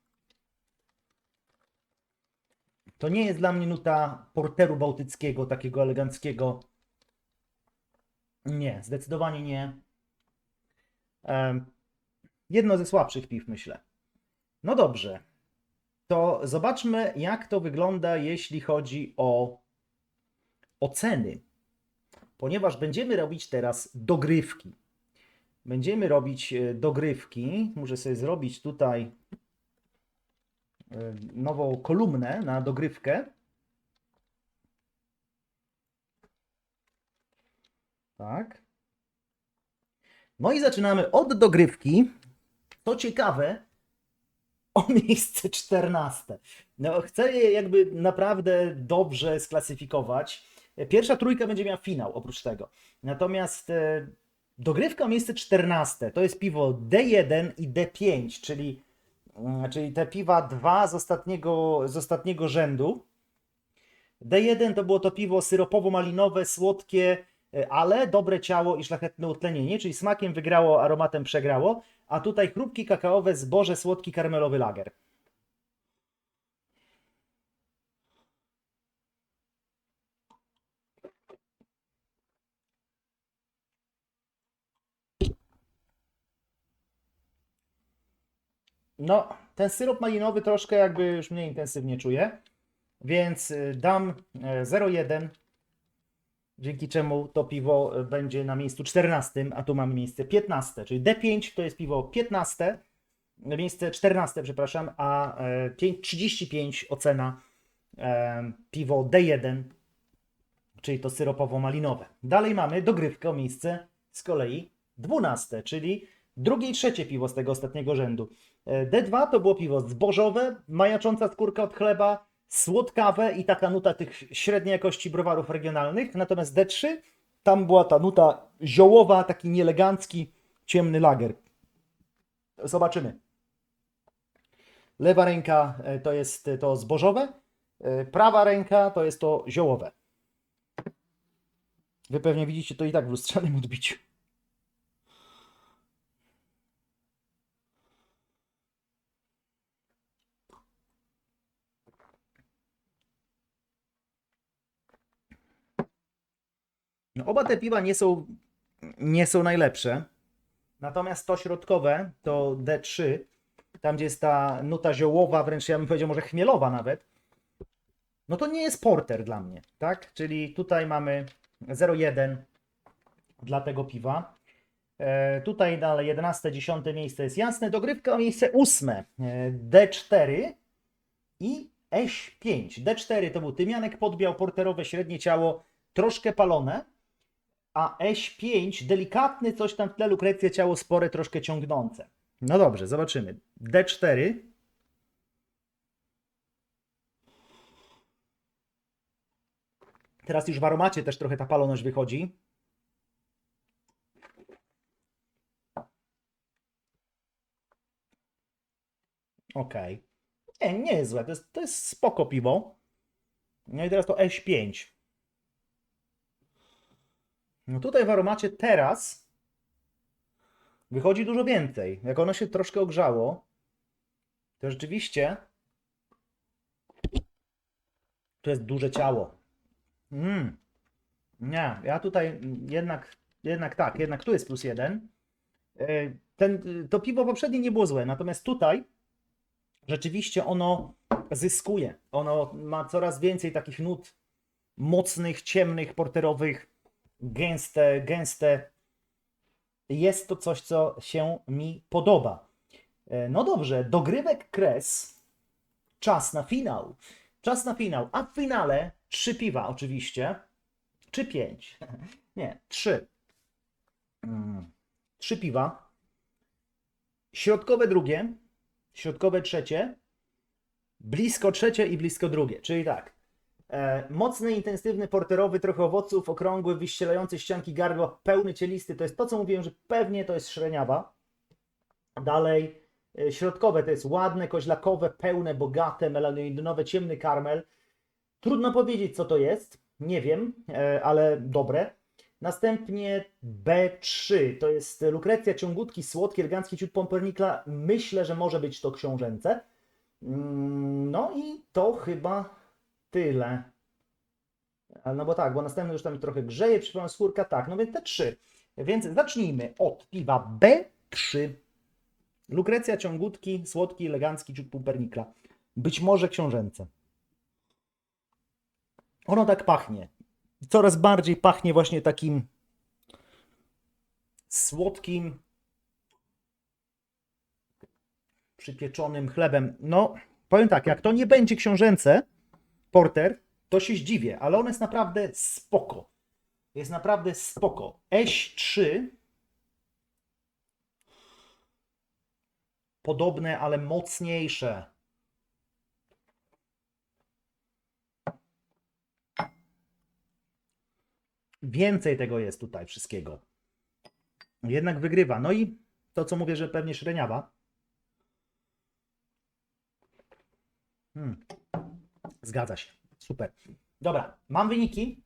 To nie jest dla mnie nuta porteru bałtyckiego, takiego eleganckiego. Nie, zdecydowanie nie. Jedno ze słabszych piw, myślę. No dobrze, to zobaczmy, jak to wygląda, jeśli chodzi o oceny. Ponieważ będziemy robić teraz dogrywki. Będziemy robić dogrywki. Muszę sobie zrobić tutaj nową kolumnę na dogrywkę. Tak. No i zaczynamy od dogrywki. To ciekawe, o miejsce 14. No, chcę je jakby naprawdę dobrze sklasyfikować. Pierwsza trójka będzie miała finał oprócz tego. Natomiast dogrywka o miejsce 14 to jest piwo D1 i D5, czyli te piwa dwa z ostatniego rzędu. D1 to było to piwo syropowo-malinowe, słodkie, ale dobre ciało i szlachetne utlenienie, czyli smakiem wygrało, aromatem przegrało. A tutaj chrupki kakaowe, zboże, słodki karmelowy lager. No, ten syrop malinowy troszkę jakby już mniej intensywnie czuję, więc dam 0,1, dzięki czemu to piwo będzie na miejscu 14, a tu mamy miejsce 15, czyli D5 to jest piwo 15, miejsce 14, przepraszam, a 35 ocena piwo D1, czyli to syropowo-malinowe. Dalej mamy dogrywkę o miejsce z kolei 12, czyli drugie i trzecie piwo z tego ostatniego rzędu. D2 to było piwo zbożowe, majacząca skórka od chleba, słodkawe i taka nuta tych średniej jakości browarów regionalnych. Natomiast D3, tam była ta nuta ziołowa, taki nieelegancki, ciemny lager. Zobaczymy. Lewa ręka to jest to zbożowe, prawa ręka to jest to ziołowe. Wy pewnie widzicie to i tak w lustrzanym odbiciu. No, oba te piwa nie są najlepsze. Natomiast to środkowe, to D3, tam gdzie jest ta nuta ziołowa, wręcz ja bym powiedział może chmielowa nawet, no to nie jest porter dla mnie, tak? Czyli tutaj mamy 0,1 dla tego piwa. Tutaj dalej 11, 10 miejsce jest jasne. Dogrywka o miejsce 8. D4 i S5. D4 to był tymianek, podbiał, porterowe, średnie ciało, troszkę palone. A S5 delikatny, coś tam w tle, lukrecja, ciało spore, troszkę ciągnące. No dobrze, zobaczymy. D4. Teraz już w aromacie też trochę ta paloność wychodzi. Ok. Nie jest złe, to jest spoko piwo. No i teraz to S5. No tutaj w aromacie teraz wychodzi dużo więcej. Jak ono się troszkę ogrzało, to rzeczywiście to jest duże ciało. Nie, ja tutaj jednak tu jest +1. To piwo poprzednie nie było złe, natomiast tutaj rzeczywiście ono zyskuje. Ono ma coraz więcej takich nut mocnych, ciemnych, porterowych, gęste. Jest to coś, co się mi podoba. No dobrze, dogrywek kres. Czas na finał. Czas na finał. A w finale 3 piwa oczywiście. Czy 5? Nie, 3. 3 piwa. Środkowe drugie. Środkowe trzecie. Blisko trzecie i blisko drugie. Czyli tak. Mocny, intensywny, porterowy, trochę owoców, okrągły, wyścielający ścianki gardła, pełny, cielisty. To jest to, co mówiłem, że pewnie to jest średniawa. Dalej, środkowe to jest ładne, koźlakowe, pełne, bogate, melanoidynowe, ciemny karmel. Trudno powiedzieć, co to jest. Nie wiem, ale dobre. Następnie B3, to jest Lukrecja, ciągutki, słodki, elegancki ciut Pumpernickel. Myślę, że może być to książęce. No i to chyba tyle. No bo tak, bo następny już tam trochę grzeje, przypomnę skórka, tak, no więc te 3. Więc zacznijmy od piwa B3. Lukrecja, ciągutki, słodki, elegancki ciut Pumpernickel. Być może książęce. Ono tak pachnie. Coraz bardziej pachnie właśnie takim słodkim, przypieczonym chlebem. No, powiem tak, jak to nie będzie książęce, porter, to się zdziwię, ale on jest naprawdę spoko. Jest naprawdę spoko. Eś 3 podobne, ale mocniejsze. Więcej tego jest tutaj wszystkiego. Jednak wygrywa. No i to, co mówię, że pewnie średniawa. Zgadza się. Super. Dobra, mam wyniki.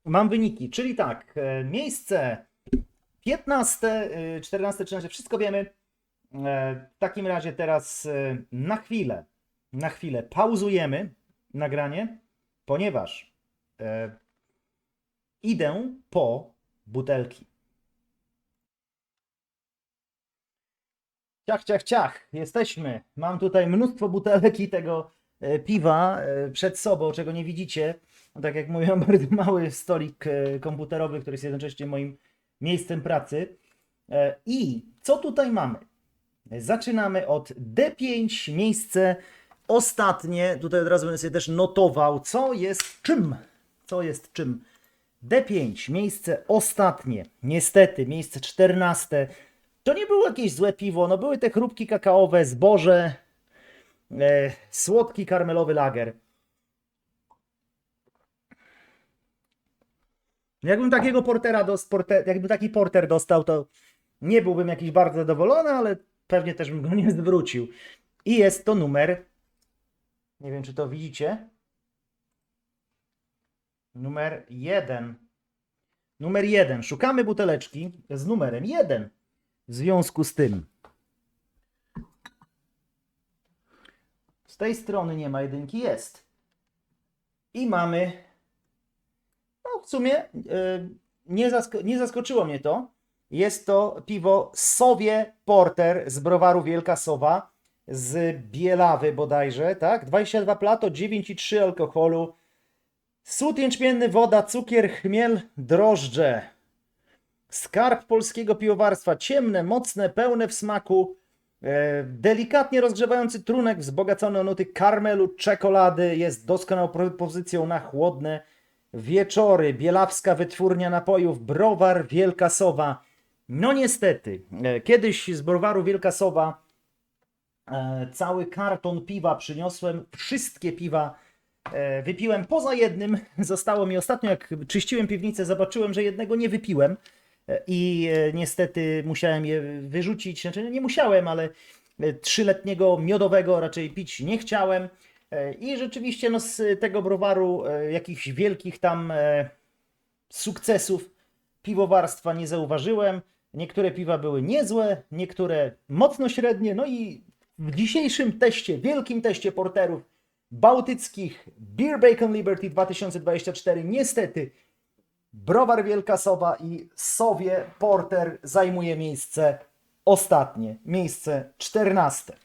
Mam wyniki, czyli tak, miejsce 15, 14, 13, wszystko wiemy. W takim razie teraz na chwilę pauzujemy nagranie, ponieważ idę po butelki. Ciach, ciach, ciach, jesteśmy. Mam tutaj mnóstwo butelek i tego piwa przed sobą, czego nie widzicie. No, tak jak mówiłem, bardzo mały stolik komputerowy, który jest jednocześnie moim miejscem pracy. I co tutaj mamy? Zaczynamy od D5, miejsce ostatnie. Tutaj od razu będę sobie też notował, co jest czym. Co jest czym. D5, miejsce ostatnie. Niestety, miejsce 14. To nie było jakieś złe piwo, no były te chrupki kakaowe, zboże, słodki karmelowy lager. Jakbym takiego portera jakby taki porter dostał, to nie byłbym jakiś bardzo zadowolony, ale pewnie też bym go nie zwrócił. I jest to numer, nie wiem czy to widzicie, numer 1. Numer 1. Szukamy buteleczki z numerem 1. W związku z tym z tej strony nie ma jedynki, jest. I mamy, no w sumie nie zaskoczyło mnie to. Jest to piwo Sowie Porter z browaru Wielka Sowa z Bielawy bodajże, tak? 22 plato, 9,3 alkoholu, sód jęczmienny, woda, cukier, chmiel, drożdże. Skarb polskiego piwowarstwa, ciemne, mocne, pełne w smaku, delikatnie rozgrzewający trunek wzbogacony o nuty karmelu, czekolady, jest doskonałą propozycją na chłodne wieczory. Bielawska wytwórnia napojów, browar Wielka Sowa. No niestety, kiedyś z browaru Wielka Sowa cały karton piwa przyniosłem, wszystkie piwa wypiłem poza jednym, zostało mi ostatnio, jak czyściłem piwnicę, zobaczyłem, że jednego nie wypiłem i niestety musiałem je wyrzucić, znaczy nie musiałem, ale 3-letniego miodowego raczej pić nie chciałem i rzeczywiście no, z tego browaru jakichś wielkich tam sukcesów piwowarstwa nie zauważyłem. Niektóre piwa były niezłe, niektóre mocno średnie, no i w dzisiejszym teście, wielkim teście porterów bałtyckich Beer Bacon Liberty 2024 niestety browar Wielka Sowa i Sowie Porter zajmuje miejsce ostatnie, miejsce 14.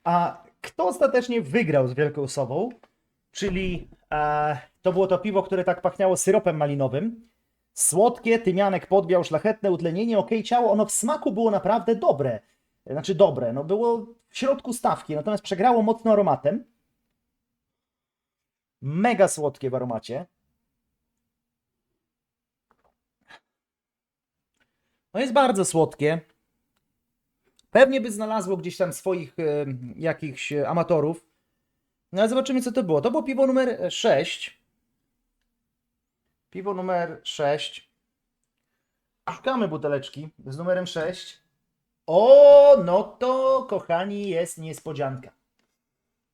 A kto ostatecznie wygrał z Wielką Sową? Czyli to było to piwo, które tak pachniało syropem malinowym. Słodkie, tymianek podbiał, szlachetne utlenienie, ok, ciało. Ono w smaku było naprawdę dobre. Znaczy dobre, no było w środku stawki, natomiast przegrało mocno aromatem. Mega słodkie w aromacie. No jest bardzo słodkie. Pewnie by znalazło gdzieś tam swoich jakichś amatorów. No ale zobaczymy, co to było. To było piwo numer 6. Piwo numer 6. Szukamy buteleczki z numerem 6. O, no to kochani, jest niespodzianka.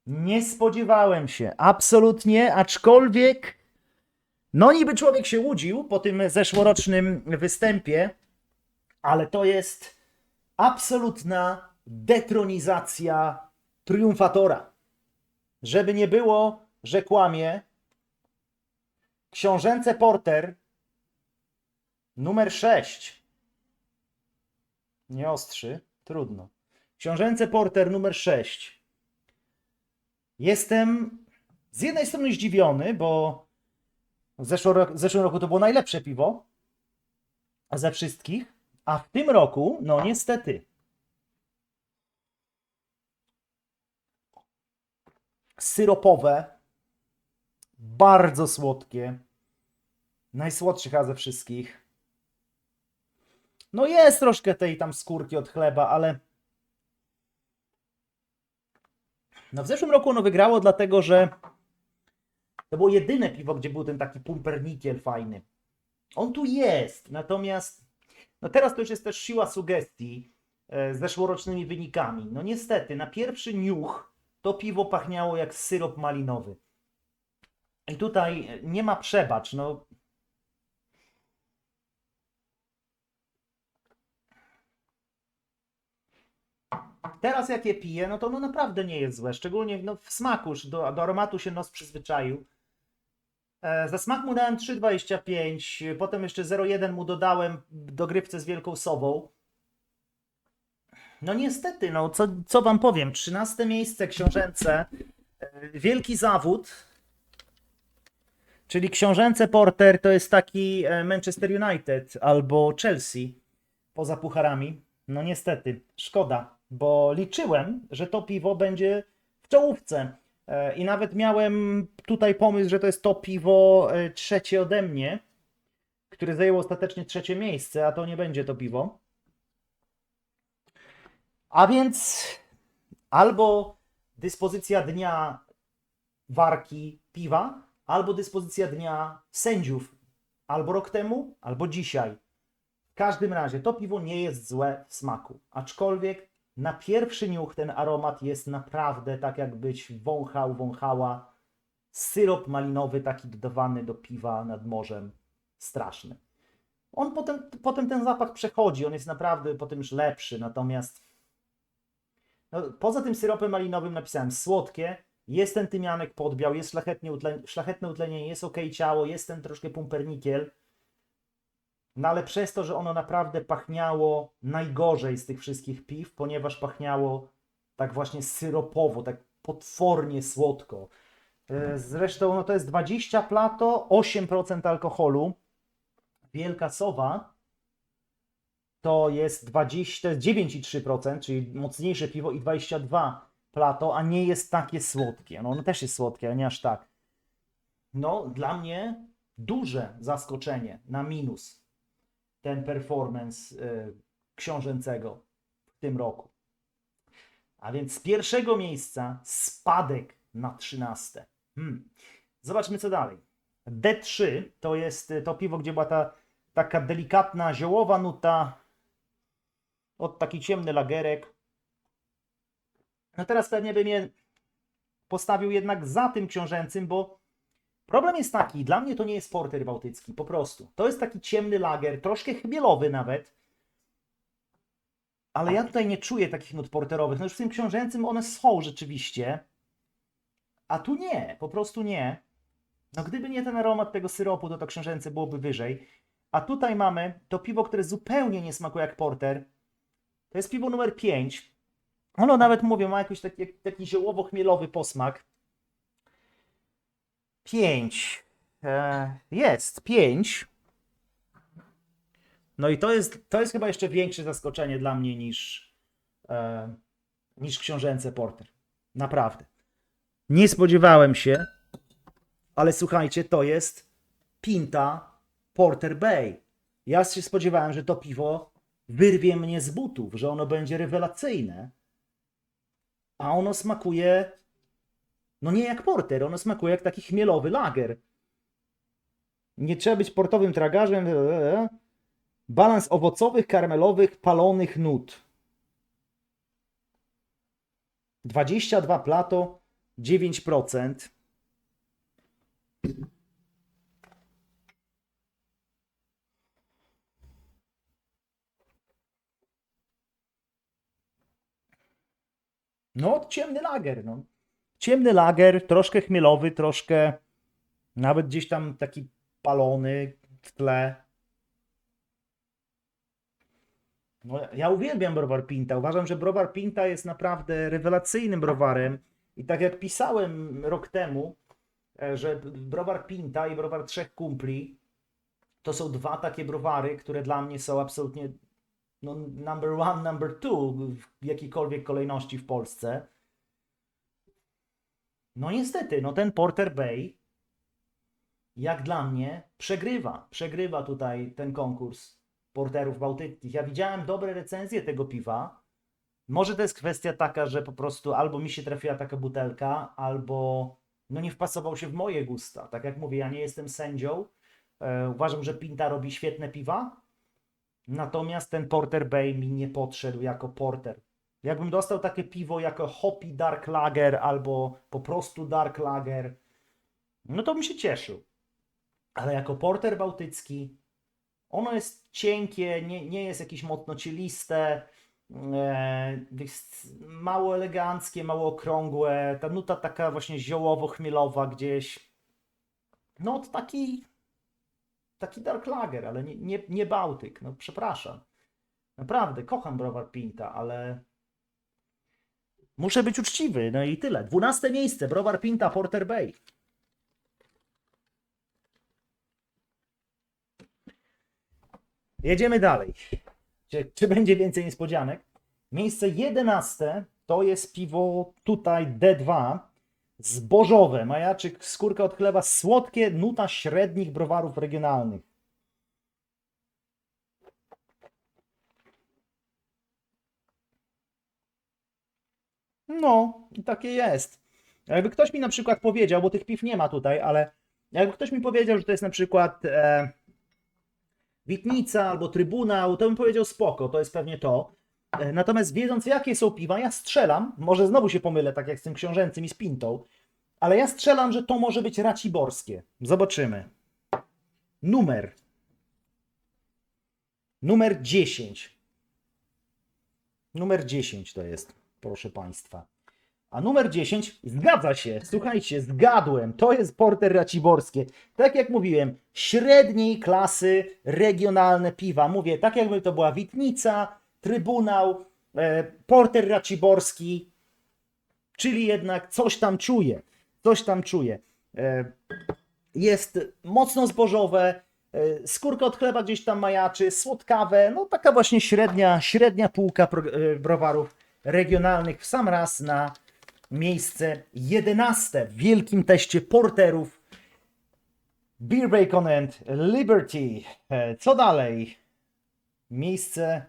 Nie spodziewałem się, absolutnie, aczkolwiek, no niby człowiek się łudził po tym zeszłorocznym występie, ale to jest absolutna detronizacja triumfatora. Żeby nie było, że kłamie, książęce Porter numer 6. Nie ostrzy, trudno. Książęce Porter numer 6. Jestem z jednej strony zdziwiony, bo w zeszłym roku to było najlepsze piwo ze wszystkich, a w tym roku, no niestety, syropowe, bardzo słodkie, najsłodsze chyba ze wszystkich. No jest troszkę tej tam skórki od chleba, ale no w zeszłym roku ono wygrało, dlatego że to było jedyne piwo, gdzie był ten taki pumpernikiel fajny. On tu jest, natomiast no teraz to już jest też siła sugestii z zeszłorocznymi wynikami. No niestety, na pierwszy niuch to piwo pachniało jak syrop malinowy. I tutaj nie ma przebacz, no. Teraz jak je piję, no to no naprawdę nie jest złe, szczególnie no, w smaku, już do aromatu się nos przyzwyczaił. Za smak mu dałem 3,25, potem jeszcze 0,1 mu dodałem dogrywce z Wielką Sową. No niestety, no co wam powiem, 13 miejsce książęce, wielki zawód, czyli książęce Porter to jest taki Manchester United albo Chelsea poza pucharami. No niestety, szkoda, bo liczyłem, że to piwo będzie w czołówce. I nawet miałem tutaj pomysł, że to jest to piwo trzecie ode mnie, które zajęło ostatecznie trzecie miejsce, a to nie będzie to piwo. A więc albo dyspozycja dnia warki piwa, albo dyspozycja dnia sędziów. Albo rok temu, albo dzisiaj. W każdym razie to piwo nie jest złe w smaku. Aczkolwiek na pierwszy niuch ten aromat jest naprawdę tak, jakbyś wąchała syrop malinowy taki dodawany do piwa nad morzem. Straszny. On potem ten zapach przechodzi, on jest naprawdę potem już lepszy, natomiast no, poza tym syropem malinowym napisałem słodkie, jest ten tymianek podbiał, jest szlachetne utlenienie, jest ok ciało, jest ten troszkę pumpernikiel, no ale przez to, że ono naprawdę pachniało najgorzej z tych wszystkich piw, ponieważ pachniało tak właśnie syropowo, tak potwornie słodko. Zresztą no to jest 20 plato, 8% alkoholu. Wielka Sowa to jest 9,3%, czyli mocniejsze piwo i 22 plato, a nie jest takie słodkie. No ono też jest słodkie, ale nie aż tak. No dla mnie duże zaskoczenie na minus ten performance książęcego w tym roku. A więc z pierwszego miejsca spadek na 13. Zobaczmy co dalej. D3 to jest to piwo, gdzie była ta taka delikatna ziołowa nuta od taki ciemny lagerek. No teraz pewnie bym je postawił jednak za tym książęcym, bo problem jest taki, dla mnie to nie jest porter bałtycki, po prostu. To jest taki ciemny lager, troszkę chmielowy nawet, ale ja tutaj nie czuję takich nut porterowych. No już w tym książęcym one są rzeczywiście, a tu nie, po prostu nie. No gdyby nie ten aromat tego syropu, to książęce byłoby wyżej. A tutaj mamy to piwo, które zupełnie nie smakuje jak porter. To jest piwo numer 5. Ono nawet, mówię, ma jakiś taki ziołowo-chmielowy posmak. 5. Jest 5. No i to jest chyba jeszcze większe zaskoczenie dla mnie niż książęce porter. Naprawdę. Nie spodziewałem się, ale słuchajcie, to jest Pinta Porter Bay. Ja się spodziewałem, że to piwo wyrwie mnie z butów, że ono będzie rewelacyjne, a ono smakuje, no nie jak porter, ono smakuje jak taki chmielowy lager. Nie trzeba być portowym tragarzem. Balans owocowych, karmelowych, palonych nut. 22 plato, 9%. No, ciemny lager, no. Ciemny lager, troszkę chmielowy, troszkę nawet gdzieś tam taki palony w tle. No, ja uwielbiam browar Pinta. Uważam, że browar Pinta jest naprawdę rewelacyjnym browarem. I tak jak pisałem rok temu, że browar Pinta i browar Trzech Kumpli to są dwa takie browary, które dla mnie są absolutnie no, number one, number two w jakiejkolwiek kolejności w Polsce. No niestety, no ten Porter Bay jak dla mnie przegrywa tutaj ten konkurs porterów bałtyckich. Ja widziałem dobre recenzje tego piwa. Może to jest kwestia taka, że po prostu albo mi się trafiła taka butelka, albo no nie wpasował się w moje gusta. Tak jak mówię, ja nie jestem sędzią. Uważam, że Pinta robi świetne piwa. Natomiast ten Porter Bay mi nie podszedł jako porter. Jakbym dostał takie piwo jako hoppy dark lager albo po prostu dark lager, no to bym się cieszył. Ale jako porter bałtycki, ono jest cienkie, nie jest jakieś mocno cieliste, jest mało eleganckie, mało okrągłe, ta nuta taka właśnie ziołowo-chmielowa gdzieś. No to taki dark lager, ale nie Bałtyk, no przepraszam. Naprawdę, kocham browar Pinta, ale muszę być uczciwy, no i tyle. 12 miejsce, browar Pinta Porter Bay. Jedziemy dalej. Czy będzie więcej niespodzianek? Miejsce 11 to jest piwo tutaj D2 zbożowe. Majaczyk, skórka od chleba, słodkie, nuta średnich browarów regionalnych. No, i takie jest. Jakby ktoś mi na przykład powiedział, bo tych piw nie ma tutaj, ale jakby ktoś mi powiedział, że to jest na przykład Witnica albo Trybunał, to bym powiedział spoko, to jest pewnie to. Natomiast wiedząc jakie są piwa, ja strzelam, może znowu się pomylę, tak jak z tym książęcym i z Pintą, ale ja strzelam, że to może być raciborskie. Zobaczymy. Numer 10. Numer 10 to jest, proszę Państwa. A numer 10, zgadza się, słuchajcie, zgadłem, to jest porter raciborskie. Tak jak mówiłem, średniej klasy regionalne piwa. Mówię, tak jakby to była Witnica, Trybunał, porter raciborski, czyli jednak coś tam czuję, Jest mocno zbożowe, skórka od chleba gdzieś tam majaczy, słodkawe, no taka właśnie średnia półka browarów regionalnych w sam raz na miejsce 11 w wielkim teście porterów Beer Bacon and Liberty. Co dalej? Miejsce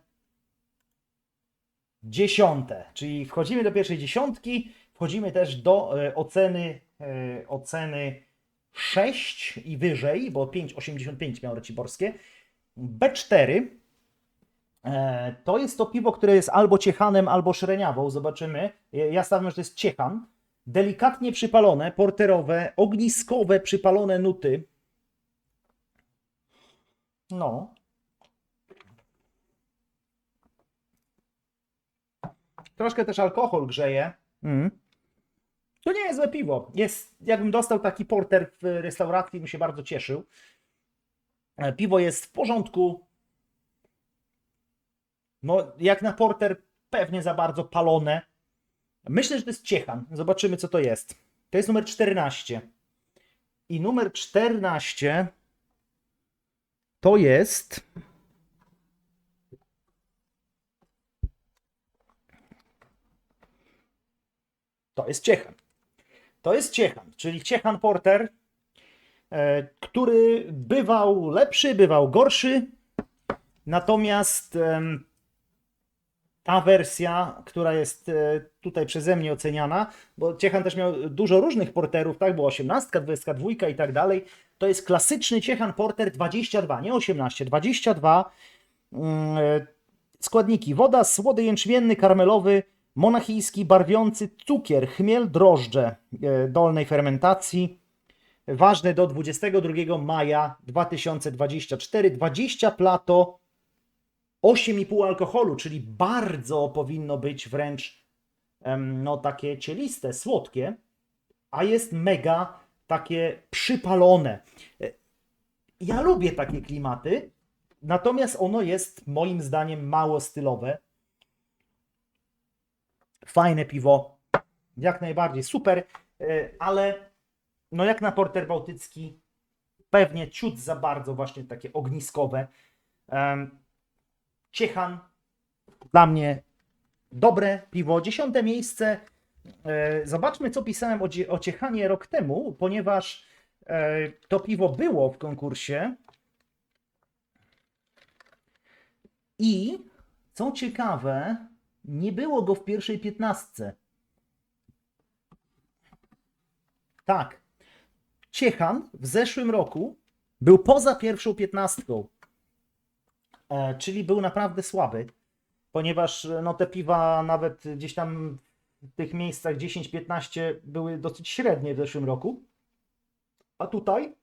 10, czyli wchodzimy do pierwszej dziesiątki, wchodzimy też do oceny 6 i wyżej, bo 5,85 miało raciborskie. B4 to jest to piwo, które jest albo ciechanem, albo szreniawą. Zobaczymy. Ja stawiam, że to jest ciechan. Delikatnie przypalone, porterowe, ogniskowe, przypalone nuty. No. Troszkę też alkohol grzeje. To nie jest złe piwo. Jakbym dostał taki porter w restauracji, bym się bardzo cieszył. Piwo jest w porządku. No, jak na porter, pewnie za bardzo palone. Myślę, że to jest ciechan. Zobaczymy, co to jest. To jest numer 14. I numer 14 to jest... To jest ciechan. To jest ciechan, czyli ciechan porter, który bywał lepszy, bywał gorszy. Natomiast ta wersja, która jest tutaj przeze mnie oceniana, bo Ciechan też miał dużo różnych porterów, tak? Było 18, 22 i tak dalej. To jest klasyczny Ciechan Porter 22, nie 18, 22. Składniki: woda, słody jęczmienny, karmelowy, Monachijski barwiący cukier, chmiel, drożdże dolnej fermentacji. Ważny do 22 maja 2024. 20 plato, 8,5 alkoholu, czyli bardzo powinno być wręcz no takie cieliste, słodkie, a jest mega takie przypalone. Ja lubię takie klimaty, natomiast ono jest moim zdaniem mało stylowe. Fajne piwo, jak najbardziej super, ale no jak na porter bałtycki pewnie ciut za bardzo właśnie takie ogniskowe. Ciechan dla mnie dobre piwo, 10. miejsce. Zobaczmy, co pisałem o Ciechanie rok temu, ponieważ to piwo było w konkursie i co ciekawe, nie było go w pierwszej 15. Tak, Ciechan w zeszłym roku był poza pierwszą 15, czyli był naprawdę słaby, ponieważ no, te piwa nawet gdzieś tam w tych miejscach 10-15 były dosyć średnie w zeszłym roku. A tutaj,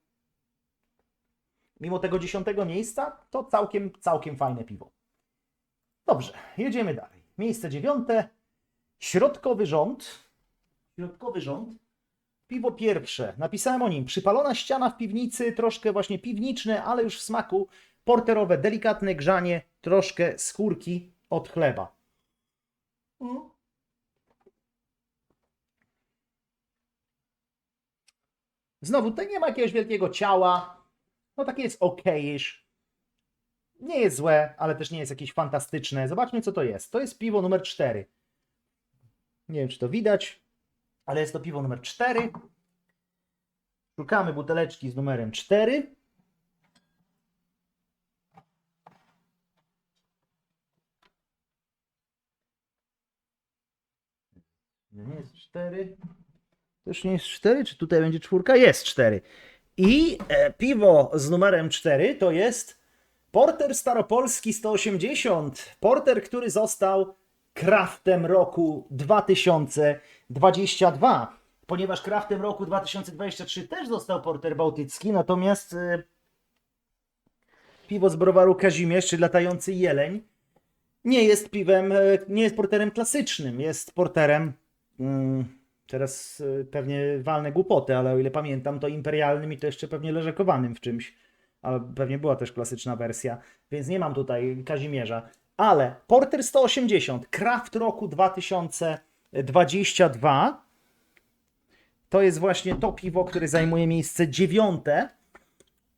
mimo tego 10. miejsca, to całkiem fajne piwo. Dobrze, jedziemy dalej. Miejsce 9. Środkowy rząd. Środkowy rząd. Piwo pierwsze. Napisałem o nim. Przypalona ściana w piwnicy, troszkę właśnie piwniczne, ale już w smaku. Porterowe, delikatne grzanie, troszkę skórki od chleba. Znowu, tutaj nie ma jakiegoś wielkiego ciała. No takie jest okej-ish. Nie jest złe, ale też nie jest jakieś fantastyczne. Zobaczmy, co to jest. To jest piwo numer 4. Nie wiem, czy to widać, ale jest to piwo numer 4. Szukamy buteleczki z numerem 4. Nie jest 4. To już nie jest 4, czy tutaj będzie 4? Jest 4. I piwo z numerem 4 to jest Porter Staropolski 180. Porter, który został Craftem roku 2022. Ponieważ Craftem roku 2023 też został Porter Bałtycki, natomiast piwo z browaru Kazimierz, czy latający jeleń, nie jest piwem, nie jest porterem klasycznym, jest porterem, teraz pewnie walne głupoty, ale o ile pamiętam, to imperialnym i to jeszcze pewnie leżakowanym w czymś, ale pewnie była też klasyczna wersja, więc nie mam tutaj Kazimierza. Ale Porter 180, Craft roku 2022, to jest właśnie to piwo, które zajmuje miejsce 9.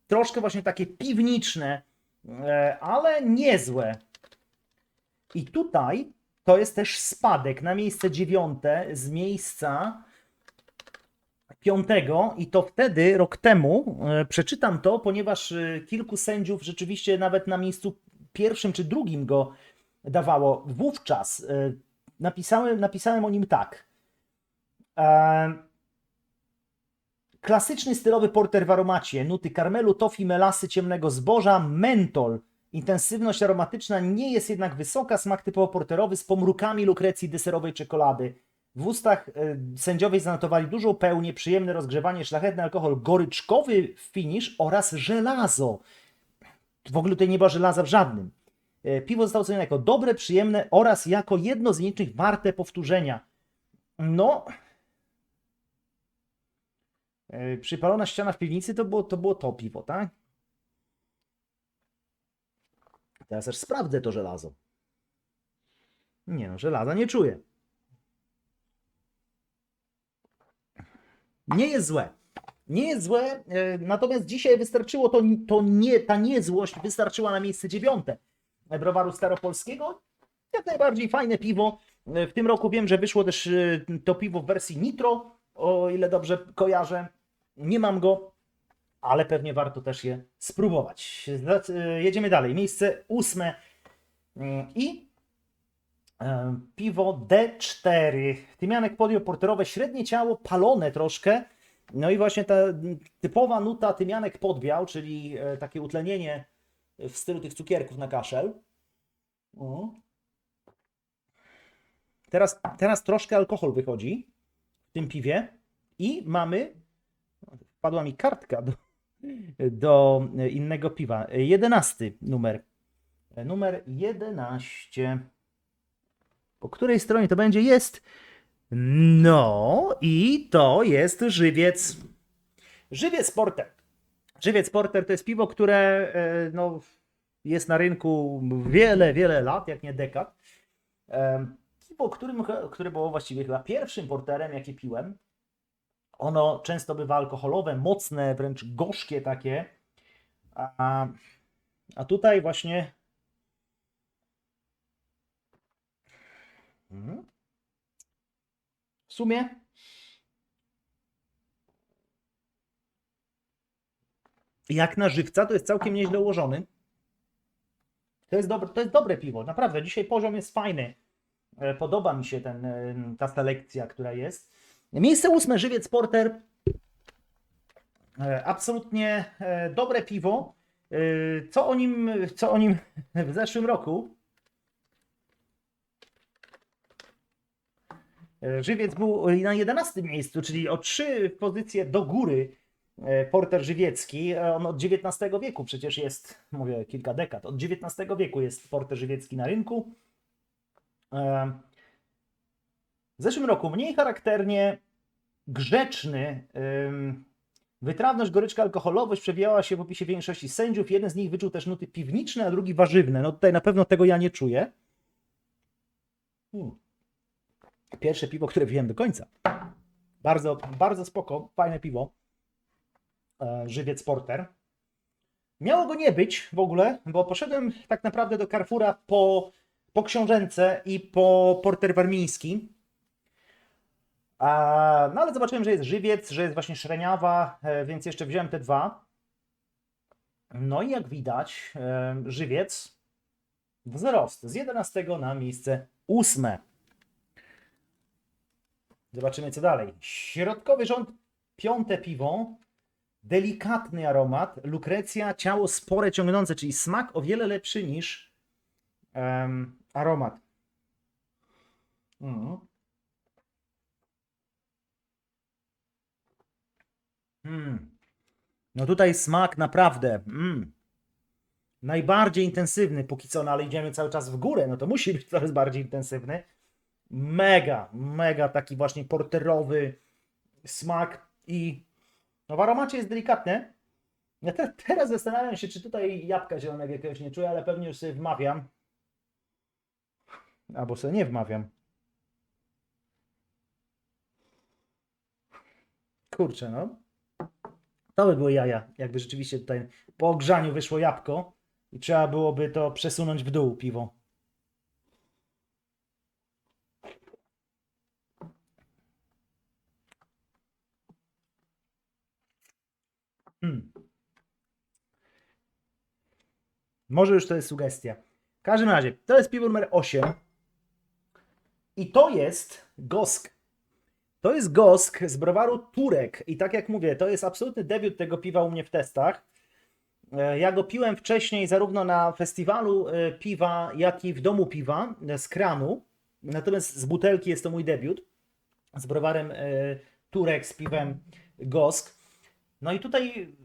Troszkę właśnie takie piwniczne, ale niezłe. I tutaj to jest też spadek na miejsce 9 z miejsca 5. I to wtedy, rok temu, przeczytam to, ponieważ kilku sędziów rzeczywiście nawet na miejscu 1. czy 2. go dawało. Wówczas napisałem o nim tak. Klasyczny stylowy porter w aromacie, nuty karmelu, tofi, melasy, ciemnego zboża, mentol. Intensywność aromatyczna nie jest jednak wysoka, smak typowo porterowy z pomrukami lukrecji deserowej czekolady. W ustach sędziowie zanotowali dużą pełnię, przyjemne rozgrzewanie, szlachetny alkohol, goryczkowy finish oraz żelazo. W ogóle tutaj nie było żelaza w żadnym. Piwo zostało ocenione jako dobre, przyjemne oraz jako jedno z nielicznych warte powtórzenia. No... Przypalona ściana w piwnicy to było to piwo, tak? Teraz też sprawdzę to żelazo. Nie no, żelaza nie czuję. Nie jest złe. Nie jest złe, natomiast dzisiaj wystarczyło ta niezłość wystarczyła na miejsce 9. Browaru Staropolskiego. Jak najbardziej fajne piwo. W tym roku wiem, że wyszło też to piwo w wersji nitro, o ile dobrze kojarzę. Nie mam go, ale pewnie warto też je spróbować. Jedziemy dalej. Miejsce 8. I piwo D4. Tymianek podjął porterowe, średnie ciało, palone troszkę. No i właśnie ta typowa nuta tymianek podbiał, czyli takie utlenienie w stylu tych cukierków na kaszel. Teraz troszkę alkohol wychodzi w tym piwie i mamy, wpadła mi kartka do innego piwa. 11 numer. Numer 11. Po której stronie to będzie? Jest. No i to jest żywiec. Żywiec Porter. Żywiec Porter to jest piwo, które no, jest na rynku wiele, wiele lat, jak nie dekad. Piwo, które było właściwie chyba pierwszym porterem, jaki piłem. Ono często bywa alkoholowe, mocne, wręcz gorzkie takie. A tutaj właśnie w sumie jak na żywca to jest całkiem nieźle ułożony. To jest dobre piwo, naprawdę. Dzisiaj poziom jest fajny. Podoba mi się ta selekcja, która jest. Miejsce 8, Żywiec Porter. Absolutnie dobre piwo. Co o nim w zeszłym roku? Żywiec był na 11 miejscu, czyli o 3 pozycje do góry. Porter żywiecki, on od XIX wieku przecież jest, mówię kilka dekad, od XIX wieku jest porter żywiecki na rynku. W zeszłym roku mniej charakternie grzeczny, wytrawność, goryczka, alkoholowość przewijała się w opisie większości sędziów. Jeden z nich wyczuł też nuty piwniczne, a drugi warzywne. No tutaj na pewno tego ja nie czuję. Pierwsze piwo, które wziąłem do końca. Bardzo, bardzo spoko, fajne piwo. Żywiec Porter. Miało go nie być w ogóle, bo poszedłem tak naprawdę do Carrefoura po książęce i po porter warmiński. No ale zobaczyłem, że jest żywiec, że jest właśnie szreniawa, więc jeszcze wziąłem te dwa. No i jak widać, żywiec wzrost z 11 na miejsce 8. Zobaczymy co dalej. Środkowy rząd, 5. piwo. Delikatny aromat, lukrecja, ciało spore, ciągnące, czyli smak o wiele lepszy niż aromat. No tutaj smak naprawdę najbardziej intensywny póki co, no ale idziemy cały czas w górę, no to musi być coraz bardziej intensywny. Mega, mega taki właśnie porterowy smak i no w aromacie jest delikatny. Ja teraz zastanawiam się, czy tutaj jabłka zielonego jakiegoś nie czuję, ale pewnie już sobie wmawiam. Albo sobie nie wmawiam. Kurczę, no. To by były jaja, jakby rzeczywiście tutaj po ogrzaniu wyszło jabłko i trzeba byłoby to przesunąć w dół piwo. Może już to jest sugestia. W każdym razie, to jest piwo numer 8 i to jest Gosk. To jest Gosk z browaru Turek i tak jak mówię, to jest absolutny debiut tego piwa u mnie w testach. Ja go piłem wcześniej zarówno na festiwalu piwa, jak i w domu piwa z kranu. Natomiast z butelki jest to mój debiut z browarem Turek z piwem Gosk. No i tutaj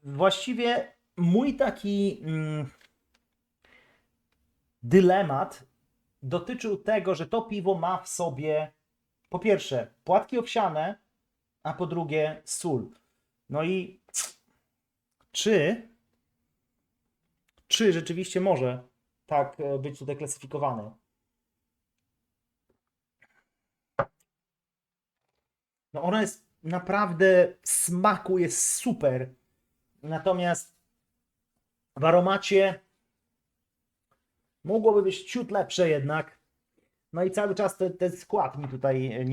właściwie mój taki dylemat dotyczył tego, że to piwo ma w sobie po pierwsze płatki owsiane, a po drugie sól. No i czy rzeczywiście może tak być tutaj klasyfikowane? No ono jest naprawdę, w smaku jest super, natomiast w aromacie mogłoby być ciut lepsze jednak. No i cały czas ten skład mi tutaj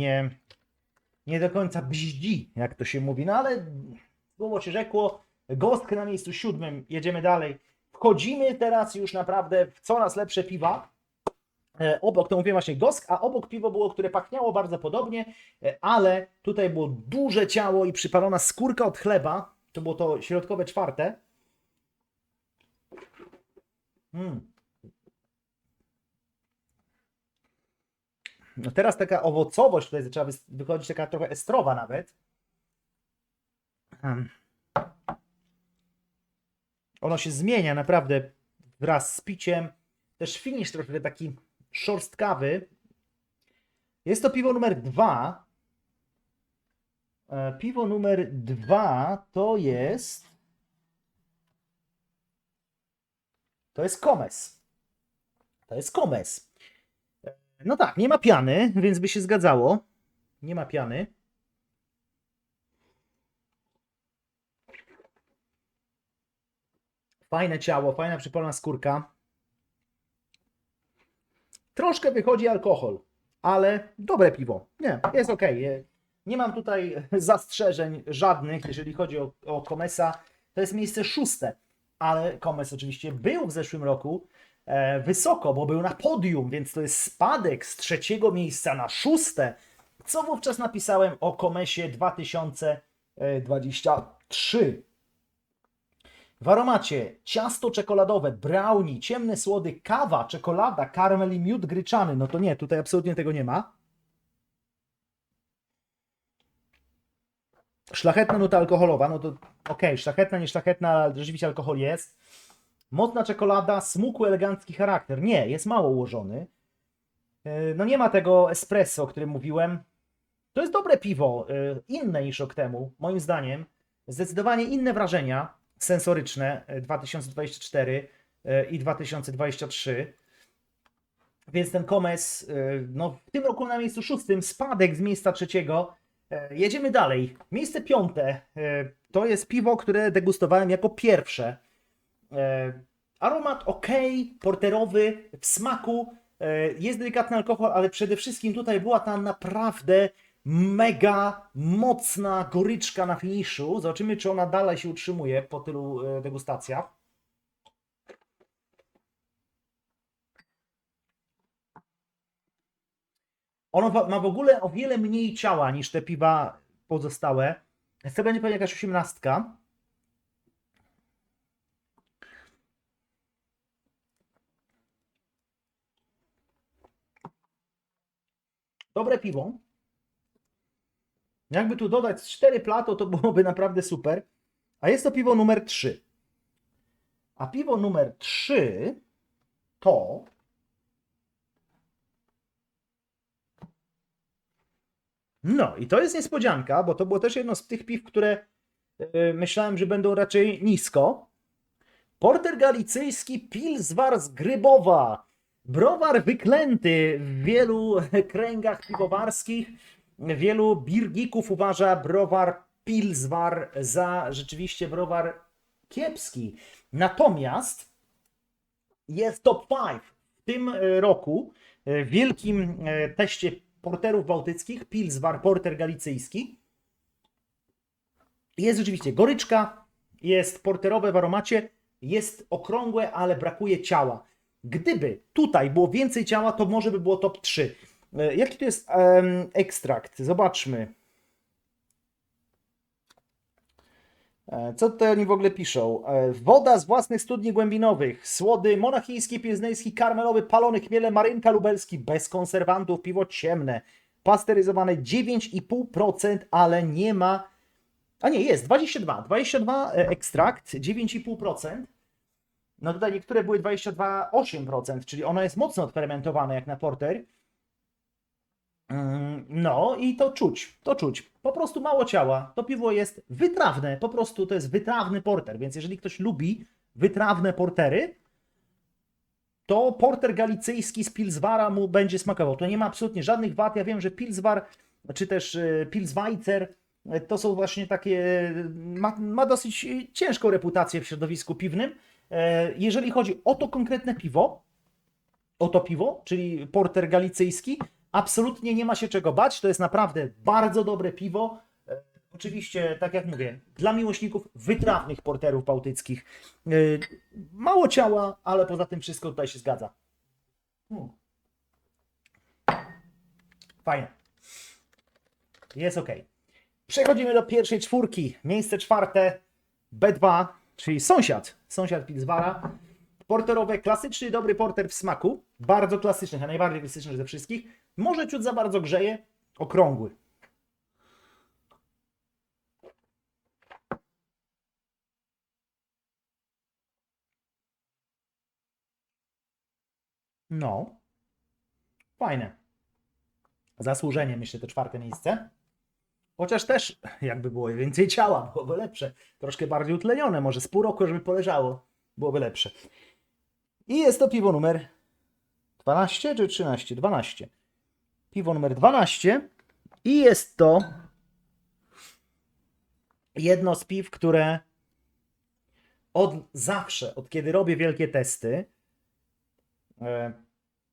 nie do końca bździ, jak to się mówi. No ale słowo się rzekło, Gostk na miejscu 7, jedziemy dalej. Wchodzimy teraz już naprawdę w coraz lepsze piwa. Obok, to mówię właśnie Gosk, a obok piwo było, które pachniało bardzo podobnie, ale tutaj było duże ciało i przypalona skórka od chleba. To było to środkowe 4. No teraz taka owocowość tutaj zaczęła wychodzić, taka trochę estrowa nawet. Ono się zmienia naprawdę wraz z piciem. Też finish troszkę taki szorstkawy. Jest to piwo numer 2. Piwo numer 2 to jest Komes. To jest Komes. No tak, nie ma piany, więc by się zgadzało. Nie ma piany. Fajne ciało, fajna przypalona skórka. Troszkę wychodzi alkohol, ale dobre piwo. Nie, jest ok. Nie mam tutaj zastrzeżeń żadnych, jeżeli chodzi o Komesa. To jest miejsce 6. Ale Komes oczywiście był w zeszłym roku wysoko, bo był na podium, więc to jest spadek z 3. miejsca na 6. Co wówczas napisałem o Komesie 2023. W aromacie ciasto czekoladowe, brownie, ciemne słody, kawa, czekolada, karmel i miód gryczany. No to nie, tutaj absolutnie tego nie ma. Szlachetna nuta alkoholowa, no to okej, szlachetna, nie szlachetna, ale rzeczywiście alkohol jest. Mocna czekolada, smukły, elegancki charakter. Nie, jest mało ułożony. No nie ma tego espresso, o którym mówiłem. To jest dobre piwo, inne niż rok temu, moim zdaniem. Zdecydowanie inne wrażenia sensoryczne 2024 i 2023. Więc ten Komes, no w tym roku na miejscu 6, spadek z miejsca 3. Jedziemy dalej. Miejsce 5 to jest piwo, które degustowałem jako pierwsze. Aromat ok, porterowy, w smaku. Jest delikatny alkohol, ale przede wszystkim tutaj była ta naprawdę mega mocna goryczka na finiszu. Zobaczymy, czy ona dalej się utrzymuje po tylu degustacjach. Ono ma w ogóle o wiele mniej ciała niż te piwa pozostałe. To będzie pewnie jakaś 18. Dobre piwo. Jakby tu dodać 4 plato, to byłoby naprawdę super. A jest to piwo numer 3. A piwo numer 3 to... No i to jest niespodzianka, bo to było też jedno z tych piw, które myślałem, że będą raczej nisko. Porter galicyjski Pilswar z Grybowa. Browar wyklęty w wielu kręgach piwowarskich. Wielu birgików uważa browar Pilswar za rzeczywiście browar kiepski. Natomiast jest top 5 w tym roku w wielkim teście porterów bałtyckich, Pilswar, porter galicyjski. Jest rzeczywiście goryczka, jest porterowe w aromacie, jest okrągłe, ale brakuje ciała. Gdyby tutaj było więcej ciała, to może by było top 3. Jaki to jest ekstrakt? Zobaczmy. Co tutaj oni w ogóle piszą? Woda z własnych studni głębinowych, słody monachijski, pilzneński, karmelowy, palony chmiele, marynka lubelski, bez konserwantów, piwo ciemne, pasteryzowane 9,5%, ale nie ma... A nie, jest 22 ekstrakt, 9,5%. No tutaj niektóre były 22,8%, czyli ono jest mocno odfermentowane jak na porter. No i to czuć. Po prostu mało ciała. To piwo jest wytrawne, po prostu to jest wytrawny porter, więc jeżeli ktoś lubi wytrawne portery, to porter galicyjski z Pilswara mu będzie smakował. To nie ma absolutnie żadnych wad. Ja wiem, że Pilswar, czy też Pilsweizer, to są właśnie takie, ma dosyć ciężką reputację w środowisku piwnym. Jeżeli chodzi o to konkretne piwo, czyli porter galicyjski, absolutnie nie ma się czego bać. To jest naprawdę bardzo dobre piwo. Oczywiście, tak jak mówię, dla miłośników wytrawnych porterów bałtyckich. Mało ciała, ale poza tym wszystko tutaj się zgadza. Fajne. Jest ok. Przechodzimy do pierwszej czwórki. Miejsce 4. B2, czyli sąsiad Pilswara. Porterowe, klasyczny, dobry porter w smaku. Bardzo klasyczny, a najbardziej klasyczny ze wszystkich. Może ciut za bardzo grzeje, okrągły. No, fajne. Zasłużenie, myślę, to 4. miejsce. Chociaż też, jakby było więcej ciała, byłoby lepsze. Troszkę bardziej utlenione, może z pół roku, żeby poleżało, byłoby lepsze. I jest to piwo numer 12 czy 13? 12. Piwo numer 12 i jest to jedno z piw, które od zawsze, od kiedy robię wielkie testy,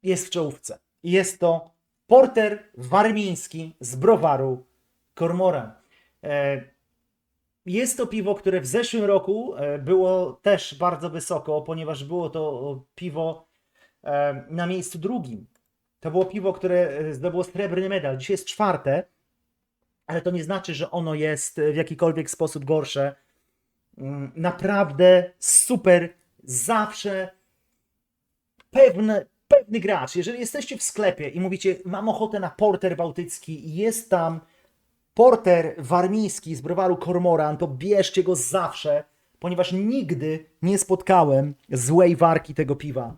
jest w czołówce. I jest to porter warmiński z browaru Cormoran. Jest to piwo, które w zeszłym roku było też bardzo wysoko, ponieważ było to piwo na miejscu drugim. To było piwo, które zdobyło srebrny medal. Dzisiaj jest 4, ale to nie znaczy, że ono jest w jakikolwiek sposób gorsze. Naprawdę super, zawsze pewny gracz. Jeżeli jesteście w sklepie i mówicie, mam ochotę na porter bałtycki i jest tam porter warmiński z browaru Cormoran, to bierzcie go zawsze, ponieważ nigdy nie spotkałem złej warki tego piwa.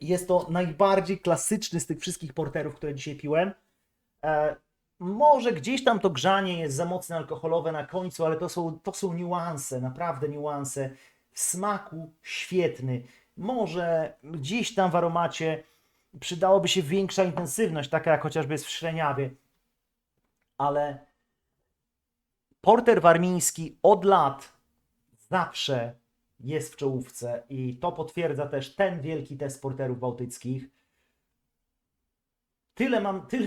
Jest to najbardziej klasyczny z tych wszystkich porterów, które dzisiaj piłem. Może gdzieś tam to grzanie jest za mocno alkoholowe na końcu, ale to są niuanse, naprawdę niuanse. W smaku świetny. Może gdzieś tam w aromacie przydałoby się większa intensywność, taka jak chociażby jest w Szreniawie. Ale porter warmiński od lat zawsze jest w czołówce i to potwierdza też ten wielki test porterów bałtyckich. Tyle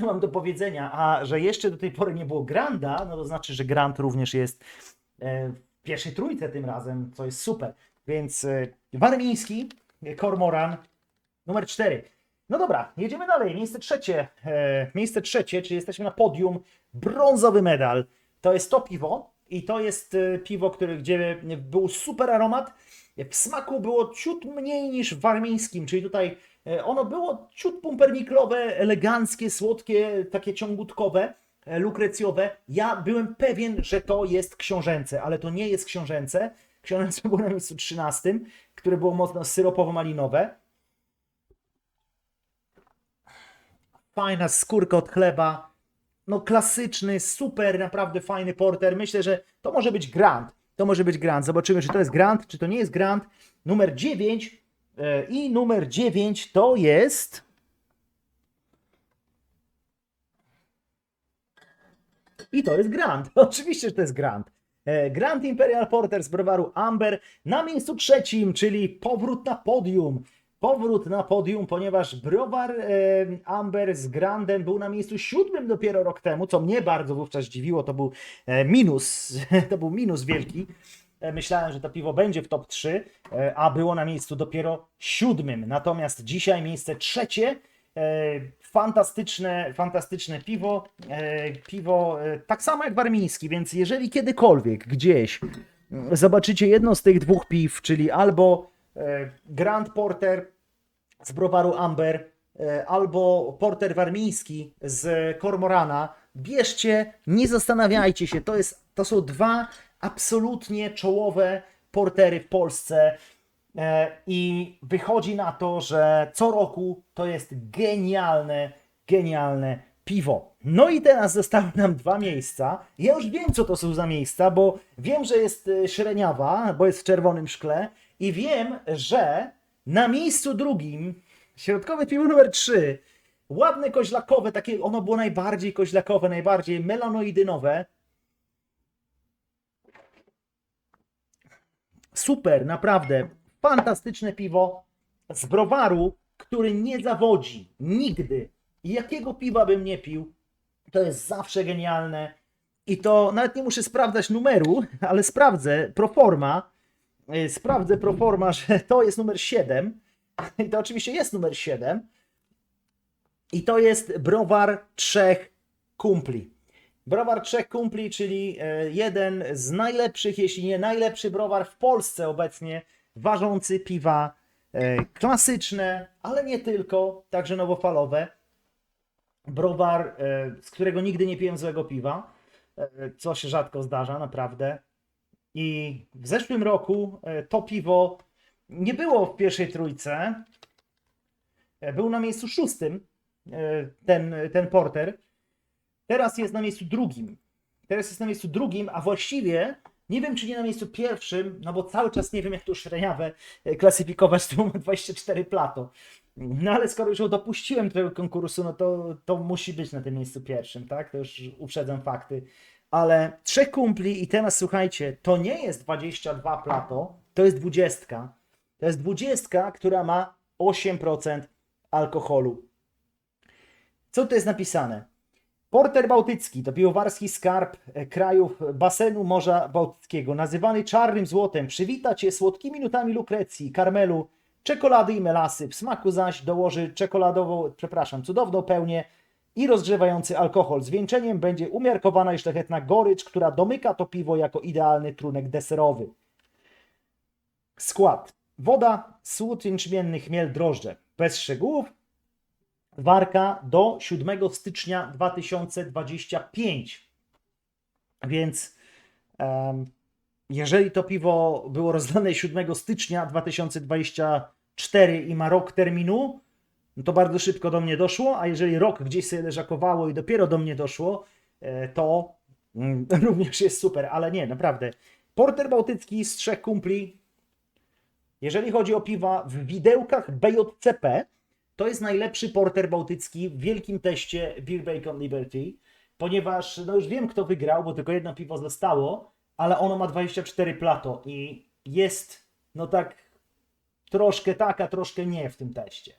mam do powiedzenia, a że jeszcze do tej pory nie było Granda, no to znaczy, że Grand również jest w pierwszej trójce tym razem, co jest super. Więc warmiński, Cormoran, numer 4. No dobra, jedziemy dalej. Miejsce trzecie, czyli jesteśmy na podium. Brązowy medal. To jest to piwo i to jest piwo, gdzie był super aromat. W smaku było ciut mniej niż w warmińskim, czyli tutaj ono było ciut pumperniklowe, eleganckie, słodkie, takie ciągutkowe, lukrecjowe. Ja byłem pewien, że to jest książęce, ale to nie jest książęce. Książęce było na miejscu 13, które było mocno syropowo-malinowe. Fajna skórka od chleba. No klasyczny, super, naprawdę fajny porter. Myślę, że to może być Grand. To może być Grand. Zobaczymy, czy to jest Grand, czy to nie jest Grand. Numer 9 i numer 9 to jest... I to jest Grand. Oczywiście, że to jest Grand. Grand Imperial Porter z browaru Amber na miejscu 3, czyli powrót na podium. Powrót na podium, ponieważ browar Amber z Grandem był na miejscu 7 dopiero rok temu, co mnie bardzo wówczas dziwiło, to był minus, to był minus wielki. Myślałem, że to piwo będzie w top 3, a było na miejscu dopiero 7. Natomiast dzisiaj miejsce 3. Fantastyczne piwo. Piwo tak samo jak warmiński, więc jeżeli kiedykolwiek gdzieś zobaczycie jedno z tych dwóch piw, czyli albo Grand Porter z browaru Amber, albo porter warmiński z Cormorana, bierzcie, nie zastanawiajcie się, to są dwa absolutnie czołowe portery w Polsce i wychodzi na to, że co roku to jest genialne piwo. No i teraz zostały nam 2 miejsca. Ja już wiem, co to są za miejsca, bo wiem, że jest Szreniawa, bo jest w czerwonym szkle i wiem, że na miejscu drugim środkowe piwo numer 3, ładne koźlakowe, takie ono było najbardziej koźlakowe, najbardziej melanoidynowe. Super, naprawdę fantastyczne piwo z browaru, który nie zawodzi nigdy. Jakiego piwa bym nie pił, to jest zawsze genialne. I to nawet nie muszę sprawdzać numeru, ale sprawdzę pro forma, że to jest numer 7. I to oczywiście jest numer 7. I to jest browar 3 kumpli. Browar 3 kumpli, czyli jeden z najlepszych, jeśli nie najlepszy browar w Polsce obecnie, ważący piwa klasyczne, ale nie tylko, także nowofalowe. Browar, z którego nigdy nie piłem złego piwa, co się rzadko zdarza, naprawdę. I w zeszłym roku to piwo nie było w pierwszej trójce, był na miejscu szóstym, ten porter. Teraz jest na miejscu drugim. A właściwie nie wiem, czy nie na miejscu pierwszym, no bo cały czas nie wiem, jak to szreniawę klasyfikować, to ma 24 plato. No ale skoro już ją dopuściłem do tego konkursu, no to musi być na tym miejscu pierwszym, tak? To już uprzedzam fakty. Ale trzech kumpli i teraz słuchajcie, to nie jest 22 plato, to jest 20. To jest 20, która ma 8% alkoholu. Co tu jest napisane? Porter bałtycki to piwowarski skarb krajów basenu Morza Bałtyckiego, nazywany czarnym złotem. Przywita cię słodkimi nutami lukrecji, karmelu, czekolady i melasy. W smaku zaś dołoży cudowną pełnię i rozgrzewający alkohol. Zwieńczeniem będzie umiarkowana i szlachetna gorycz, która domyka to piwo jako idealny trunek deserowy. Skład: woda, słód jęczmienny, chmiel, drożdże. Bez szczegółów. Warka do 7 stycznia 2025. Więc jeżeli to piwo było rozdane 7 stycznia 2024 i ma rok terminu, no to bardzo szybko do mnie doszło, a jeżeli rok gdzieś sobie leżakowało i dopiero do mnie doszło, to również jest super, ale nie, naprawdę. Porter bałtycki z trzech kumpli. Jeżeli chodzi o piwa w widełkach BJCP, to jest najlepszy porter bałtycki w wielkim teście Beer Bacon Liberty, ponieważ no już wiem, kto wygrał, bo tylko jedno piwo zostało, ale ono ma 24 plato i jest no tak troszkę tak, a troszkę nie w tym teście.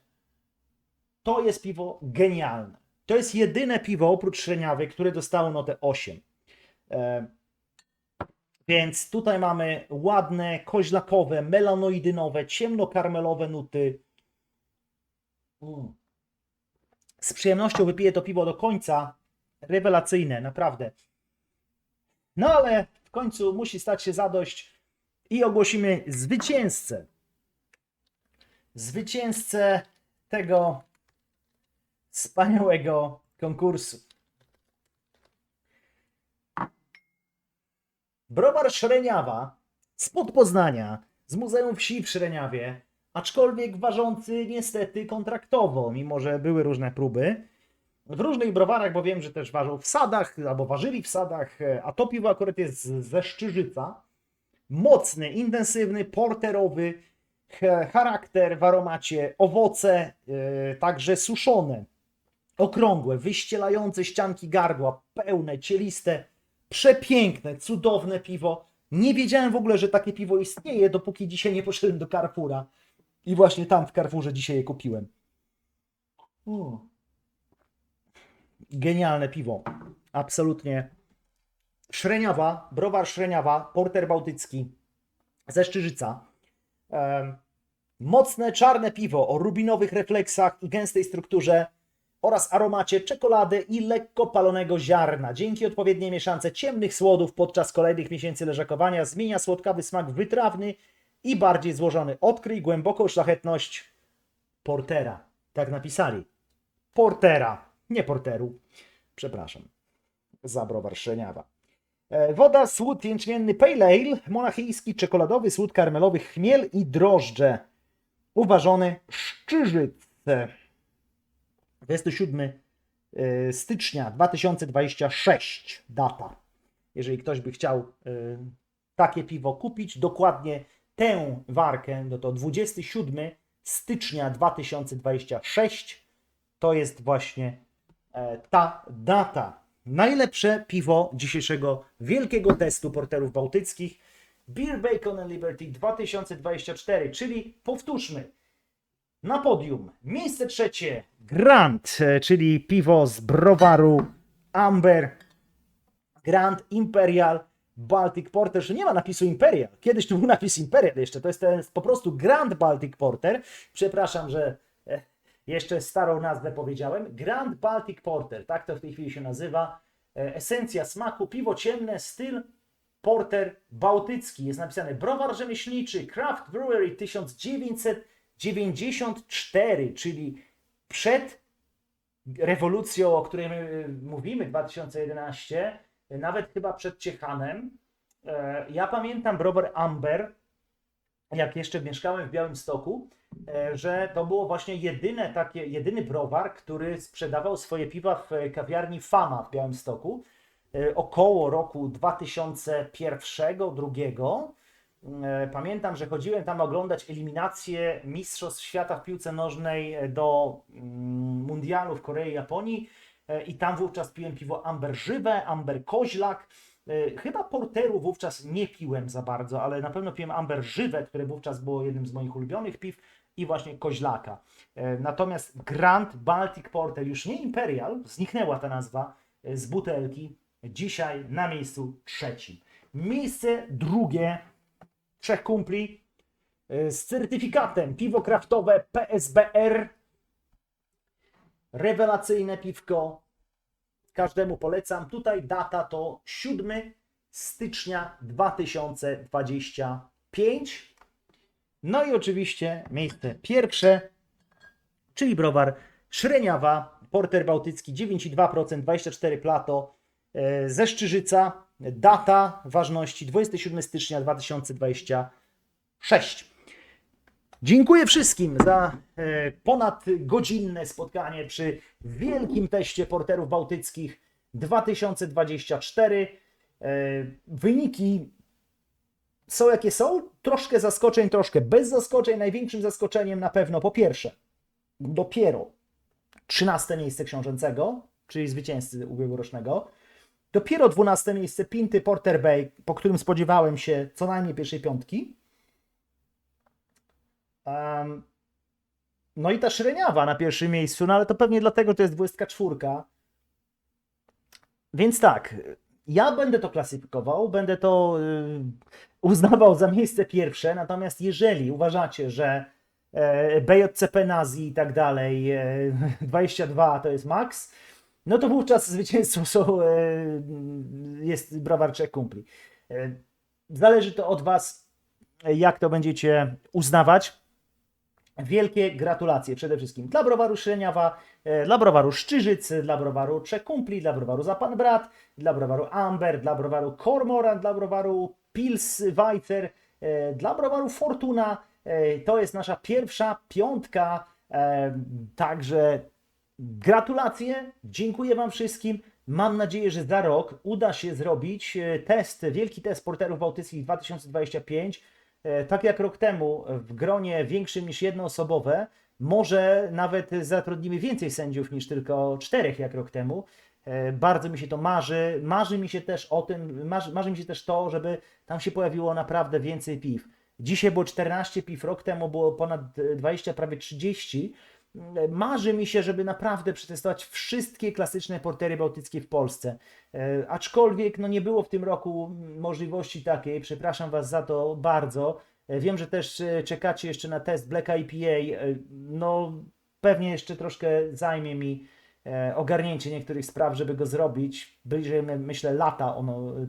To jest piwo genialne. To jest jedyne piwo oprócz Szreniawy, które dostało notę 8. Więc tutaj mamy ładne, koźlakowe, melanoidynowe, ciemnokarmelowe nuty. Z przyjemnością wypiję to piwo do końca. Rewelacyjne, naprawdę. No ale w końcu musi stać się zadość i ogłosimy zwycięzcę. Zwycięzcę tego wspaniałego konkursu. Browar Szreniawa spod Poznania, z Muzeum Wsi w Szreniawie, aczkolwiek ważący niestety kontraktowo, mimo że były różne próby. W różnych browarach, bo wiem, że też ważą w sadach, albo ważyli w sadach, a to piwo akurat jest ze Szczyżyca. Mocny, intensywny, porterowy charakter w aromacie, owoce także suszone, okrągłe, wyścielające ścianki gardła, pełne, cieliste, przepiękne, cudowne piwo. Nie wiedziałem w ogóle, że takie piwo istnieje, dopóki dzisiaj nie poszedłem do Carrefoura. I właśnie tam w Carrefourze dzisiaj je kupiłem. Genialne piwo. Absolutnie. Szreniawa, browar Szreniawa, porter bałtycki ze Szczyżyca. Mocne, czarne piwo o rubinowych refleksach i gęstej strukturze oraz aromacie czekolady i lekko palonego ziarna. Dzięki odpowiedniej mieszance ciemnych słodów podczas kolejnych miesięcy leżakowania zmienia słodkawy smak w wytrawny i bardziej złożony. Odkryj głęboką szlachetność portera. Tak napisali. Portera, nie porteru. Przepraszam. Za browar Szreniawa. Woda, słód jęczmienny Pale Ale, monachijski czekoladowy, słód karmelowy, chmiel i drożdże. Uważony Szczyżyc. 27 stycznia 2026 data. Jeżeli ktoś by chciał takie piwo kupić, dokładnie tę warkę, no to 27 stycznia 2026 to jest właśnie ta data. Najlepsze piwo dzisiejszego wielkiego testu porterów bałtyckich Beer Bacon and Liberty 2024, czyli powtórzmy, na podium miejsce trzecie Grand, czyli piwo z browaru Amber Grand Imperial Baltic Porter, że nie ma napisu Imperial. Kiedyś tu był napis Imperial jeszcze, to jest po prostu Grand Baltic Porter. Przepraszam, że jeszcze starą nazwę powiedziałem. Grand Baltic Porter, tak to w tej chwili się nazywa. Esencja smaku, piwo ciemne, styl porter bałtycki. Jest napisane browar rzemieślniczy, Craft Brewery 1994, czyli przed rewolucją, o której my mówimy, 2011, nawet chyba przed Ciechanem. Ja pamiętam browar Amber, jak jeszcze mieszkałem w Białymstoku, że to było właśnie jedyny browar, który sprzedawał swoje piwa w kawiarni Fama w Białymstoku około roku 2001-2002. Pamiętam, że chodziłem tam oglądać eliminację Mistrzostw Świata w piłce nożnej do mundialu w Korei i Japonii i tam wówczas piłem piwo Amber żywe, Amber koźlak. Chyba porteru wówczas nie piłem za bardzo, ale na pewno piłem Amber żywe, które wówczas było jednym z moich ulubionych piw i właśnie koźlaka. Natomiast Grand Baltic Porter, już nie Imperial, zniknęła ta nazwa z butelki, dzisiaj na miejscu trzecim. Miejsce drugie, trzech kumpli z certyfikatem piwo kraftowe PSBR. Rewelacyjne piwko. Każdemu polecam. Tutaj data to 7 stycznia 2025. No i oczywiście miejsce pierwsze, czyli browar Szreniawa, porter bałtycki 9,2%, 24 plato ze Szczyżyca. Data ważności 27 stycznia 2026. Dziękuję wszystkim za ponadgodzinne spotkanie przy wielkim teście porterów bałtyckich 2024. Wyniki są jakie są. Troszkę zaskoczeń, troszkę bez zaskoczeń. Największym zaskoczeniem na pewno po pierwsze dopiero 13 miejsce książęcego, czyli zwycięzcy ubiegłorocznego. Dopiero 12 miejsce Pinty Porter Bay, po którym spodziewałem się co najmniej pierwszej piątki. No i ta Szreniawa na pierwszym miejscu, no ale to pewnie dlatego, że to jest 24. Więc tak, ja będę to klasyfikował, będę to uznawał za miejsce pierwsze, natomiast jeżeli uważacie, że BJCP Nazi i tak dalej, 22 to jest max, no to wówczas zwycięzcą jest browar Trzech Kumpli. Zależy to od Was, jak to będziecie uznawać. Wielkie gratulacje przede wszystkim dla browaru Szreniawa, dla browaru Szczyżyc, dla browaru Trzech Kumpli, dla browaru Zapan Brat, dla browaru Amber, dla browaru Kormoran, dla browaru Pils Weizer, dla browaru Fortuna. To jest nasza pierwsza piątka, także gratulacje, dziękuję Wam wszystkim. Mam nadzieję, że za rok uda się zrobić wielki test porterów bałtyckich 2025. Tak jak rok temu w gronie większym niż jednoosobowe, może nawet zatrudnimy więcej sędziów niż tylko 4 jak rok temu. Bardzo mi się to marzy. Marzy mi się też o tym, marzy mi się też to, żeby tam się pojawiło naprawdę więcej piw. Dzisiaj było 14 piw, rok temu było ponad 20, prawie 30. Marzy mi się, żeby naprawdę przetestować wszystkie klasyczne portery bałtyckie w Polsce. Aczkolwiek no nie było w tym roku możliwości takiej, przepraszam Was za to bardzo. Wiem, że też czekacie jeszcze na test Black IPA. No pewnie jeszcze troszkę zajmie mi ogarnięcie niektórych spraw, żeby go zrobić. Bliżej, myślę, lata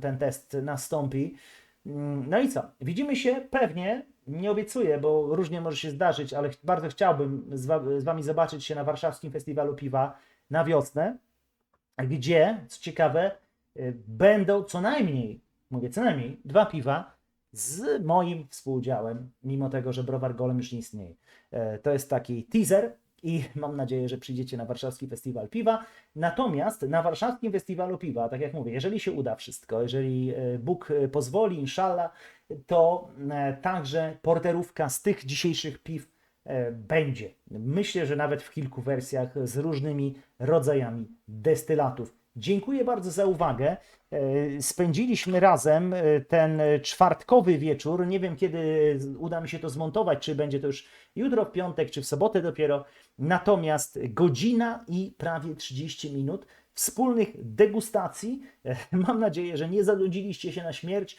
ten test nastąpi. No i co? Widzimy się pewnie, nie obiecuję, bo różnie może się zdarzyć, ale bardzo chciałbym z Wami zobaczyć się na Warszawskim Festiwalu Piwa na wiosnę, gdzie, co ciekawe, będą co najmniej, mówię co najmniej, 2 piwa z moim współudziałem, mimo tego, że browar Golem już nie istnieje. To jest taki teaser i mam nadzieję, że przyjdziecie na Warszawski Festiwal Piwa. Natomiast na Warszawskim Festiwalu Piwa, tak jak mówię, jeżeli się uda wszystko, jeżeli Bóg pozwoli, inshallah, to także porterówka z tych dzisiejszych piw będzie. Myślę, że nawet w kilku wersjach z różnymi rodzajami destylatów. Dziękuję bardzo za uwagę. Spędziliśmy razem ten czwartkowy wieczór. Nie wiem, kiedy uda mi się to zmontować, czy będzie to już jutro w piątek, czy w sobotę dopiero. Natomiast godzina i prawie 30 minut wspólnych degustacji. Mam nadzieję, że nie zanudziliście się na śmierć.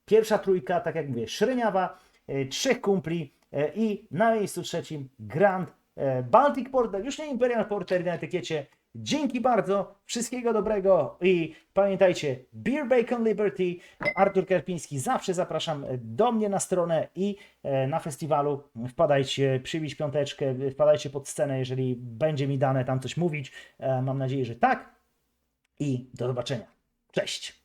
Pierwsza trójka, tak jak mówię, Szreniawa, Trzech Kumpli i na miejscu trzecim Grand Baltic Porter, już nie Imperial Porter na etykiecie, Dzięki bardzo, wszystkiego dobrego i pamiętajcie, Beer Bacon Liberty, Artur Karpiński, zawsze zapraszam do mnie na stronę i na festiwalu wpadajcie, przybić piąteczkę, wpadajcie pod scenę, jeżeli będzie mi dane tam coś mówić. Mam nadzieję, że tak i do zobaczenia. Cześć!